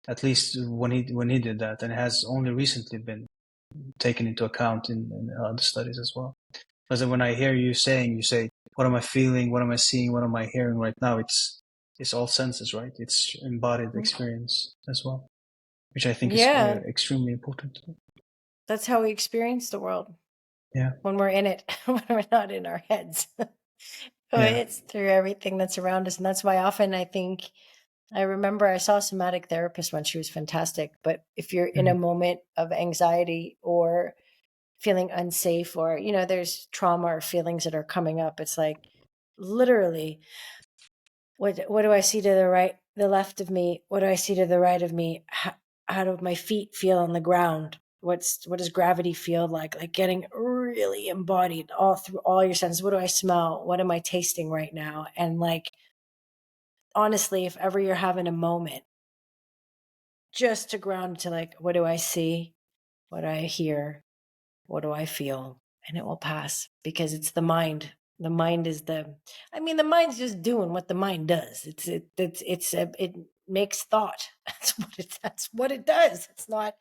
At least when he did that, and it has only recently been taken into account in other studies as well. Because when I hear you say, what am I feeling? What am I seeing? What am I hearing right now? It's all senses, right? It's embodied experience as well, which I think is extremely important. That's how we experience the world. Yeah. when we're in it, when we're not in our heads. Yeah. It's through everything that's around us. And that's why often I remember I saw a somatic therapist once. She was fantastic. But if you're in a moment of anxiety or feeling unsafe, or, there's trauma or feelings that are coming up, it's like literally, what do I see to the right, the left of me? What do I see to the right of me? How do my feet feel on the ground? What does gravity feel like? Like getting really embodied all through all your senses. What do I smell? What am I tasting right now? And like, honestly, if ever you're having a moment, just to ground to like, what do I see? What do I hear? What do I feel? And it will pass, because it's the mind. The mind is the mind's just doing what the mind does. It makes thought. That's what it does. It's not,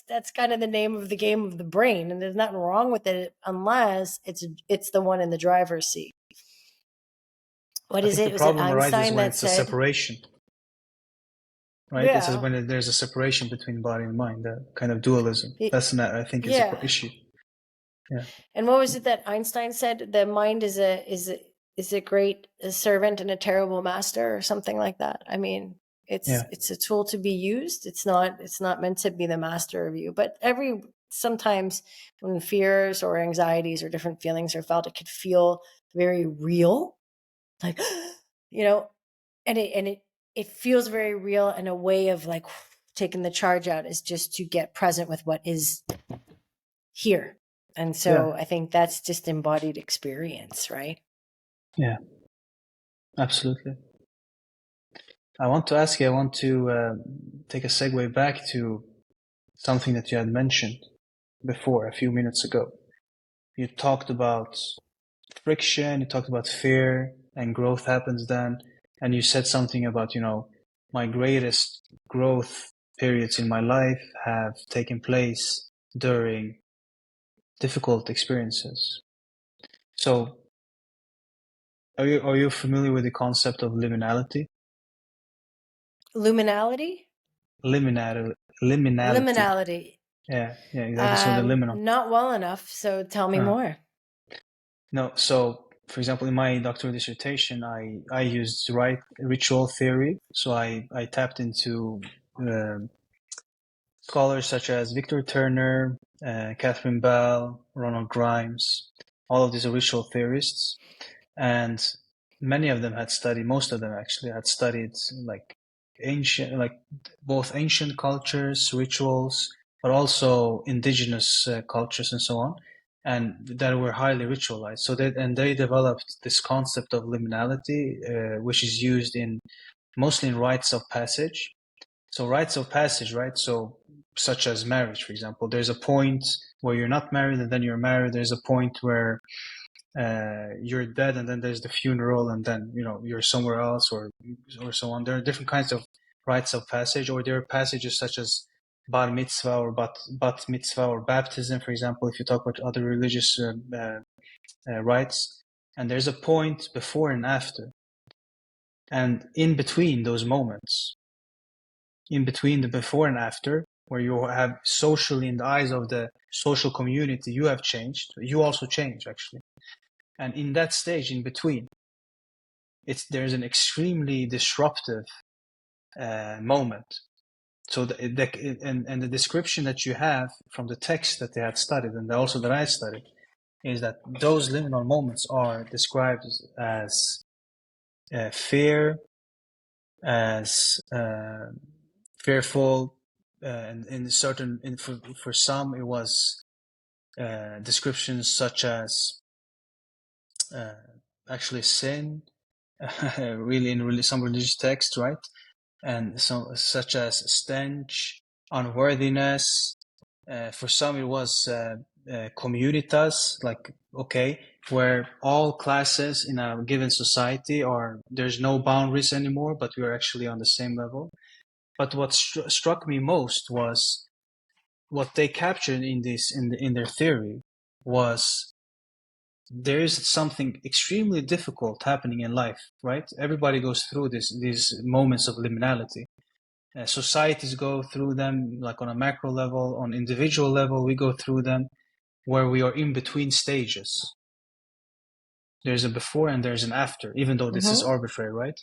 that's kind of the name of the game of the brain. And there's nothing wrong with it unless it's the one in the driver's seat. What I is think the it? Was it problem arises Einstein when that it's a said, separation, right? This is yeah, when there's a separation between body and mind, the kind of dualism. That's not, I think, is a yeah. issue. Yeah. And what was it that Einstein said? The mind is a great servant and a terrible master, or something like that. I mean, Yeah. it's a tool to be used. It's not meant to be the master of you. But sometimes when fears or anxieties or different feelings are felt, it could feel very real, like and it feels very real. And a way of like taking the charge out is just to get present with what is here. And so Yeah. I think that's just embodied experience, right? Yeah. Absolutely. I want to take a segue back to something that you had mentioned before a few minutes ago. You talked about friction, you talked about fear, and growth happens then. And you said something about, my greatest growth periods in my life have taken place during difficult experiences. So are you familiar with the concept of liminality? Luminality? Liminality. Liminality. Yeah, exactly. So the liminal. Not well enough. So tell me Uh, more. no, so for example, in my doctoral dissertation, I used ritual theory. So I tapped into scholars such as Victor Turner, Catherine Bell, Ronald Grimes, all of these are ritual theorists, and most of them actually had studied like both ancient cultures, rituals, but also indigenous cultures and so on, and that were highly ritualized. So they developed this concept of liminality, which is used mostly in rites of passage. So rites of passage, right? So such as marriage, for example, there's a point where you're not married and then you're married. There's a point where you're dead and then there's the funeral and then you're somewhere else or so on. There are different kinds of rites of passage, or there are passages such as bar mitzvah or bat mitzvah or baptism, for example, if you talk about other religious rites. And there's a point before and after, and in between those moments, in between the before and after, where you have socially, in the eyes of the social community, you have changed. You also change, actually. And in that stage, in between, there's an extremely disruptive moment. So the description that you have from the text that they had studied, and also that I studied, is that those liminal moments are described as fear, as fearful, and for some it was descriptions such as actually sin, really in some religious texts, right? And so such as stench, unworthiness. For some it was communitas, like where all classes in a given society there's no boundaries anymore, but we are actually on the same level. But what struck me most was what they captured in their theory was there is something extremely difficult happening in life, right? Everybody goes through these moments of liminality. Societies go through them, like on a macro level, on individual level, we go through them, where we are in between stages. There's a before and there's an after, even though this is arbitrary, right?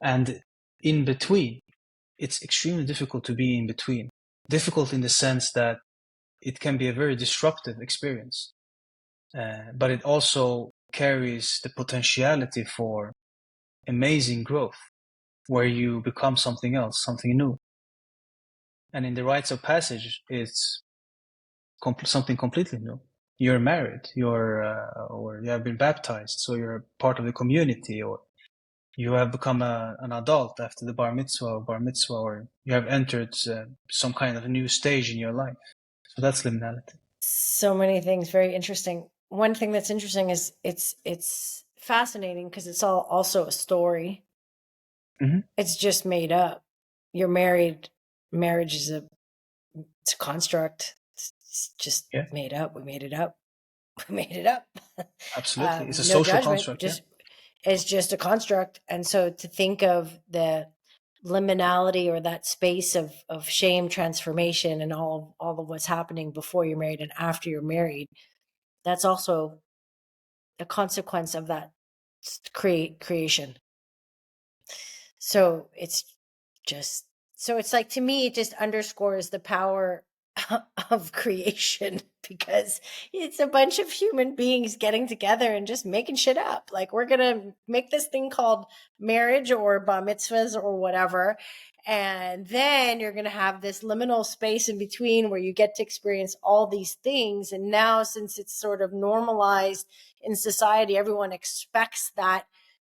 And in between, it's extremely difficult to be in between. Difficult in the sense that it can be a very disruptive experience, but it also carries the potentiality for amazing growth, where you become something else, something new. And in the rites of passage, it's something completely new. You're married, or you have been baptized, so you're part of the community, or you have become an adult after the bar mitzvah, or you have entered some kind of a new stage in your life. So that's liminality. So many things, very interesting. One thing that's interesting is it's fascinating because it's also a story. It's just made up. You're married. Marriage is it's a construct. It's just made up. We made it up. We made it up. Absolutely. It's a no social judgment. construct. It's just a construct. And so to think of the liminality, or that space of shame transformation, and all of what's happening before you're married and after you're married, that's also a consequence of that creation. So it's like, to me, it just underscores the power of creation, because it's a bunch of human beings getting together and just making shit up. Like, we're gonna make this thing called marriage or bar mitzvahs or whatever, and then you're gonna have this liminal space in between where you get to experience all these things. And now, since it's sort of normalized in society, everyone expects that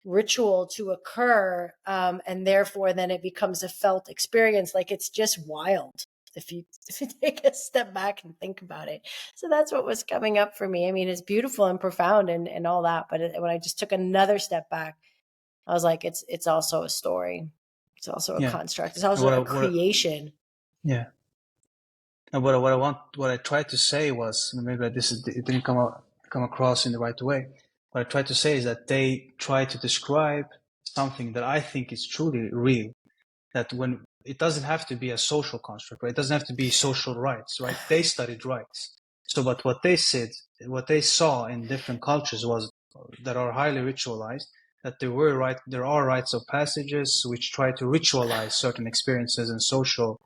ritual to occur, and therefore then it becomes a felt experience. Like, it's just wild if you take a step back and think about it. So that's what was coming up for me. I mean, it's beautiful and profound and all that, but when I just took another step back, I was like, it's also a story. It's also a construct. It's also a creation. Yeah. And what I tried to say was, maybe it didn't come across in the right way. What I tried to say is that they try to describe something that I think is truly real. That when it doesn't have to be a social construct, right? It doesn't have to be social rights, right? They studied rights. So, but what they what they saw in different cultures was that are highly ritualized, that there are rites of passages which try to ritualize certain experiences and social,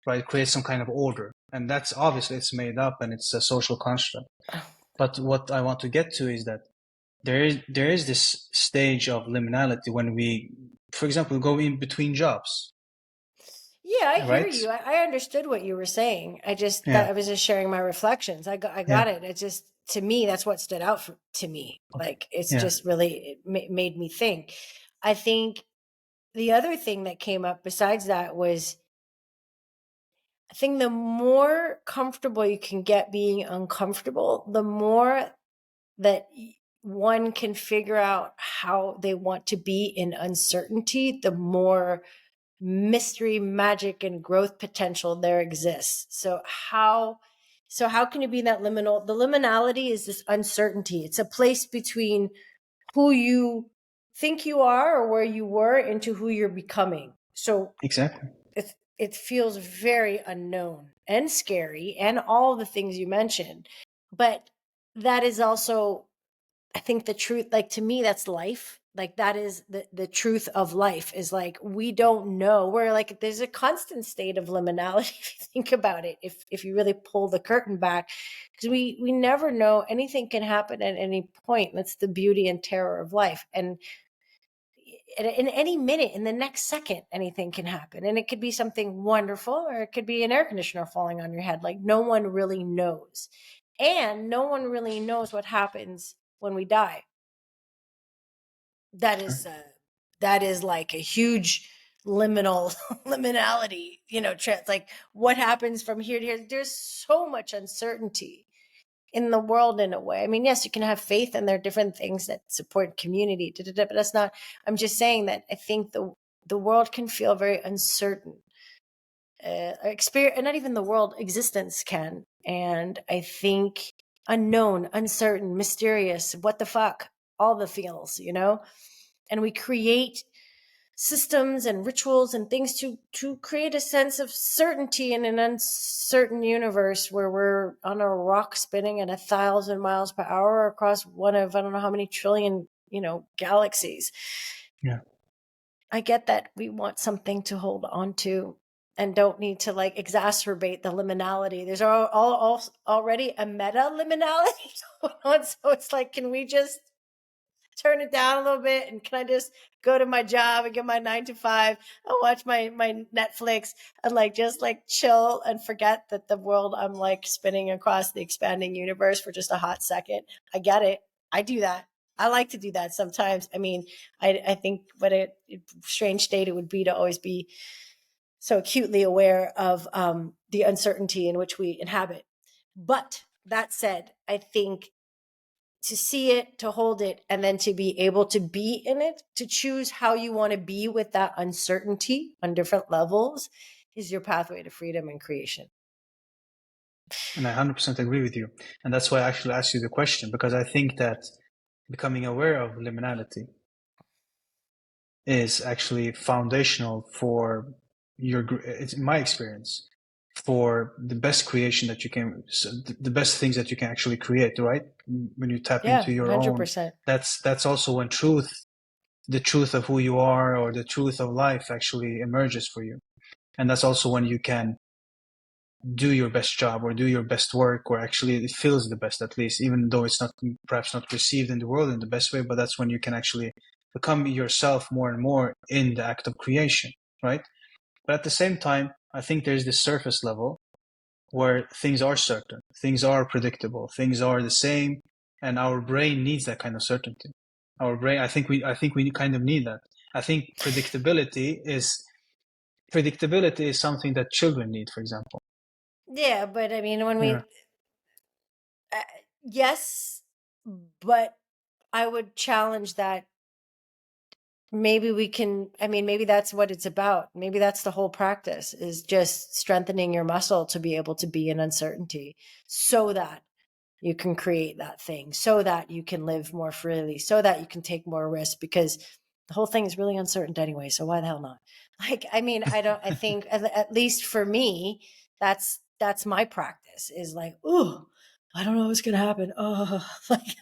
right? Create some kind of order. And that's obviously, it's made up and it's a social construct. But what I want to get to is that there is this stage of liminality when we, for example, go in between jobs. Yeah, I hear you. I understood what you were saying. I was just sharing my reflections. I got it. It just, to me, that's what stood out to me. Like, it's just really, it made me think. I think the other thing that came up besides that was, I think the more comfortable you can get being uncomfortable, the more that one can figure out how they want to be in uncertainty, the more mystery, magic, and growth potential there exists. So how can you be that liminal? The liminality is this uncertainty. It's a place between who you think you are or where you were into who you're becoming. So exactly, it feels very unknown and scary and all the things you mentioned. But that is also, I think, the truth. Like, to me, that's life. Like, that is the truth of life, is like, we don't know. We're like, there's a constant state of liminality if you think about it, if you really pull the curtain back, because we never know. Anything can happen at any point. That's the beauty and terror of life. And in any minute, in the next second, anything can happen. And it could be something wonderful, or it could be an air conditioner falling on your head. Like, no one really knows. And no one really knows what happens when we die. That is like a huge liminality, like, what happens from here to here. There's so much uncertainty in the world, in a way. I mean, yes, you can have faith, and there are different things that support community, but that's not, I'm just saying that I think the world can feel very uncertain. Experience, and not even the world, existence can. And I think unknown, uncertain, mysterious, what the fuck, all the feels, and we create systems and rituals and things to create a sense of certainty in an uncertain universe where we're on a rock spinning at 1,000 miles per hour across one of I don't know how many trillion galaxies. Yeah. I get that we want something to hold on to and don't need to like exacerbate the liminality. There's already a meta liminality going on, so it's like, can we just turn it down a little bit, and can I just go to my job and get my 9 to 5 and watch my Netflix and like just like chill and forget that the world I'm like spinning across the expanding universe for just a hot second. I get it. I do that. I like to do that sometimes. I mean, I think what a strange state it would be to always be so acutely aware of the uncertainty in which we inhabit. But that said, I think to see it, to hold it, and then to be able to be in it, to choose how you want to be with that uncertainty on different levels is your pathway to freedom and creation. And I 100% agree with you. And that's why I actually asked you the question, because I think that becoming aware of liminality is actually foundational for it's in my experience, for the best creation that you can, the best things that you can actually create, right? When you tap into your 100%. own, that's also when the truth of who you are, or the truth of life actually emerges for you. And that's also when you can do your best job or do your best work, or actually it feels the best, at least, even though it's not perhaps not received in the world in the best way, but that's when you can actually become yourself more and more in the act of creation, right? But at the same time, I think there's this surface level where things are certain, things are predictable, things are the same, and our brain needs that kind of certainty. Our brain, I think we kind of need that. I think predictability is something that children need, for example. Yeah, but I mean, when Yeah. yes, but I would challenge that. Maybe we can, I mean, maybe that's what it's about. Maybe that's the whole practice, is just strengthening your muscle to be able to be in uncertainty so that you can create that thing, so that you can live more freely, so that you can take more risks, because the whole thing is really uncertain anyway. So why the hell not? Like, I mean, I think at least for me, that's my practice, is like, oh, I don't know what's going to happen. Oh, like,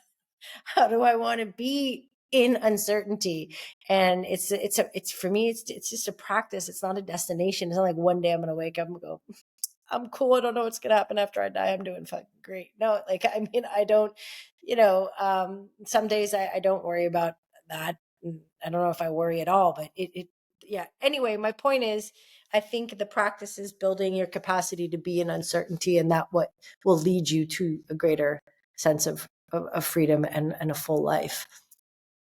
how do I want to be in uncertainty? And it's for me, it's just a practice. It's not a destination. It's not like one day I'm going to wake up and go, I'm cool. I don't know what's going to happen after I die. I'm doing fucking great. No, like, I mean, I don't, some days I don't worry about that. I don't know if I worry at all, but yeah. Anyway, my point is, I think the practice is building your capacity to be in uncertainty, and that what will lead you to a greater sense of freedom and a full life.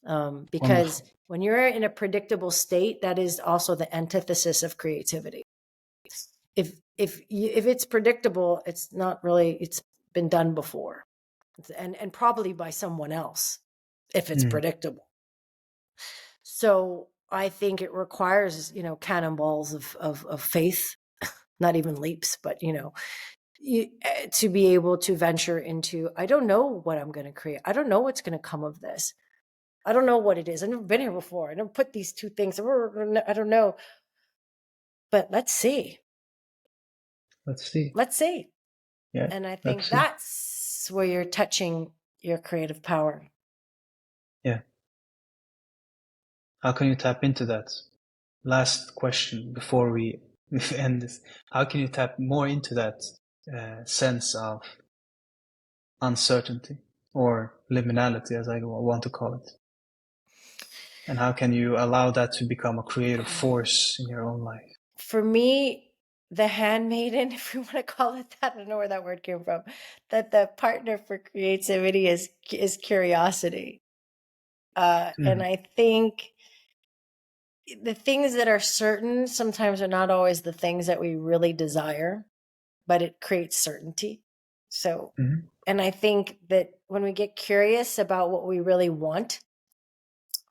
Because Wonderful. when you're in a predictable state, that is also the antithesis of creativity. If it's predictable, it's not really, it's been done before, and probably by someone else if it's predictable. So I think it requires, cannonballs of faith, not even leaps, but to be able to venture into, I don't know what I'm going to create. I don't know what's going to come of this. I don't know what it is. I've never been here before. I never put these two things. I don't know. But let's see. Let's see. Let's see. Yeah. And I think that's where you're touching your creative power. Yeah. How can you tap into that? Last question before we end this. How can you tap more into that sense of uncertainty, or liminality, as I want to call it? And how can you allow that to become a creative force in your own life? For me, the handmaiden, if you want to call it that, I don't know where that word came from, that the partner for creativity is curiosity. And I think the things that are certain sometimes are not always the things that we really desire, but it creates certainty. So, and I think that when we get curious about what we really want,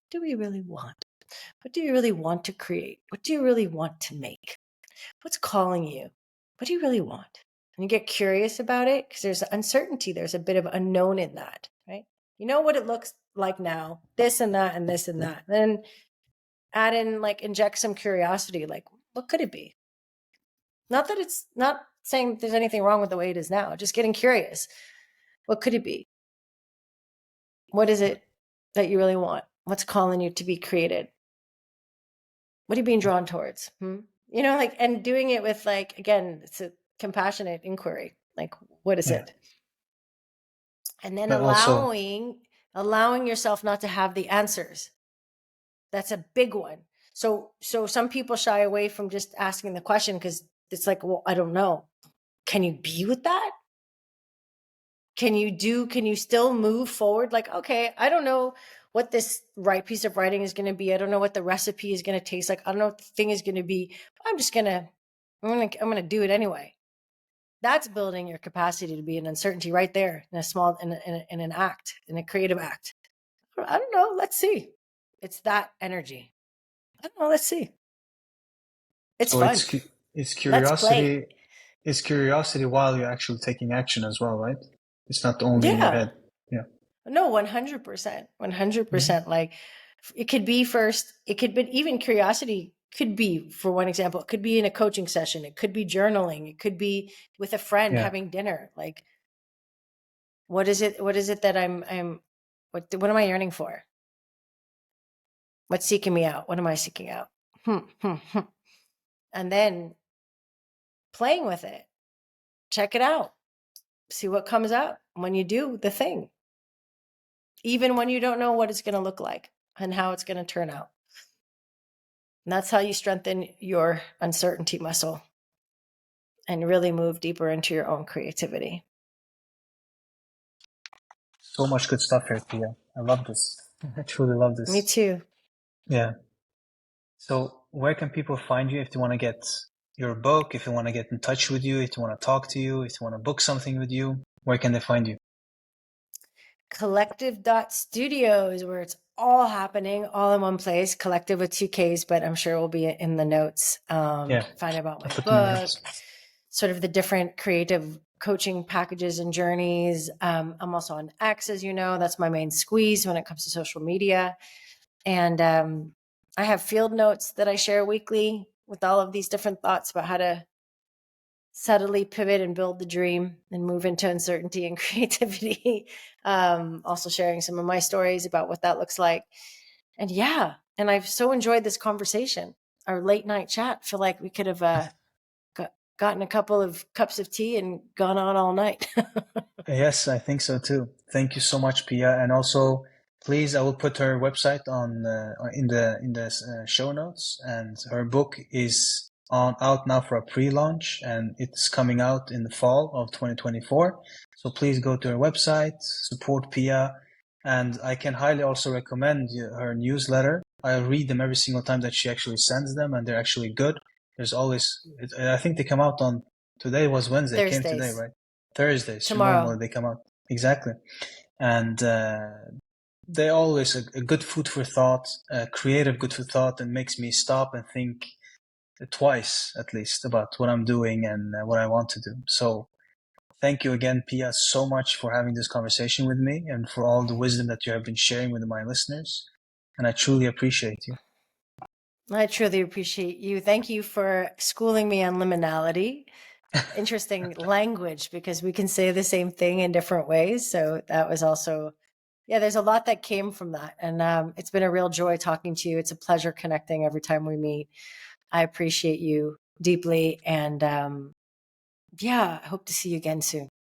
do we really want? What do you really want to create? What do you really want to make? What's calling you? What do you really want? And you get curious about it, because there's uncertainty. There's a bit of unknown in that, right? You know what it looks like now, this and that and this and that. Then add in, like, inject some curiosity. Like, what could it be? Not that it's not saying there's anything wrong with the way it is now, just getting curious. What could it be? What is it that you really want? What's calling you to be created? What are you being drawn towards? Like, and doing it with, like, again, it's a compassionate inquiry. Like, what is it? And then But also, allowing yourself not to have the answers. That's a big one. So some people shy away from just asking the question because it's like, well, I don't know. Can you be with that? Can you still move forward? Like, okay, I don't know what this right piece of writing is going to be. I don't know what the recipe is going to taste like. I don't know what the thing is going to be. I'm going to do it anyway. That's building your capacity to be in uncertainty right there in an act, in a creative act. I don't know. Let's see. It's that energy. I don't know. Let's see. It's so fun. it's Let's play. curiosity. It's curiosity while you're actually taking action as well, right? It's not only in your Yeah. head. Yeah. No, 100%. 100%. Like, it could be first, it could be even curiosity could be, for one example, it could be in a coaching session. It could be journaling. It could be with a friend Yeah. having dinner. Like, what is it that what am I yearning for? What's seeking me out? What am I seeking out? And then playing with it. Check it out. See what comes up when you do the thing. Even when you don't know what it's going to look like and how it's going to turn out. And that's how you strengthen your uncertainty muscle and really move deeper into your own creativity. So much good stuff here, Pia. I love this. I truly love this. Me too. Yeah. So where can people find you if they want to get your book, if they want to get in touch with you, if they want to talk to you, if they want to book something with you? Where can they find you? Collective.studio is where it's all happening, all in one place. Collective with 2 Ks, but I'm sure it will be in the notes. Find out about my book, sort of the different creative coaching packages and journeys. I'm also on X, as you know. That's my main squeeze when it comes to social media. And I have field notes that I share weekly with all of these different thoughts about how to subtly pivot and build the dream and move into uncertainty and creativity. Also sharing some of my stories about what that looks like. And and I've so enjoyed this conversation, our late night chat. I feel like we could have gotten a couple of cups of tea and gone on all night. Yes, I think so too. Thank you so much, Pia. And also, please, I will put her website on in the show notes. And her book is out now for a pre-launch, and it's coming out in the fall of 2024. So please go to her website, support Pia, and I can highly also recommend her newsletter. I read them every single time that she actually sends them, and they're actually good. There's always, I think they come out on, today was Wednesday, Thursdays. came today, right? Thursdays. Tomorrow. Normally they come out. Exactly. And they always a good food for thought, creative good for thought, and makes me stop and think twice at least about what I'm doing and what I want to do. So thank you again, Pia, so much for having this conversation with me and for all the wisdom that you have been sharing with my listeners. And I truly appreciate you. I truly appreciate you. Thank you for schooling me on liminality. Interesting language, because we can say the same thing in different ways. So that was also, there's a lot that came from that. And it's been a real joy talking to you. It's a pleasure connecting every time we meet. I appreciate you deeply. And I hope to see you again soon.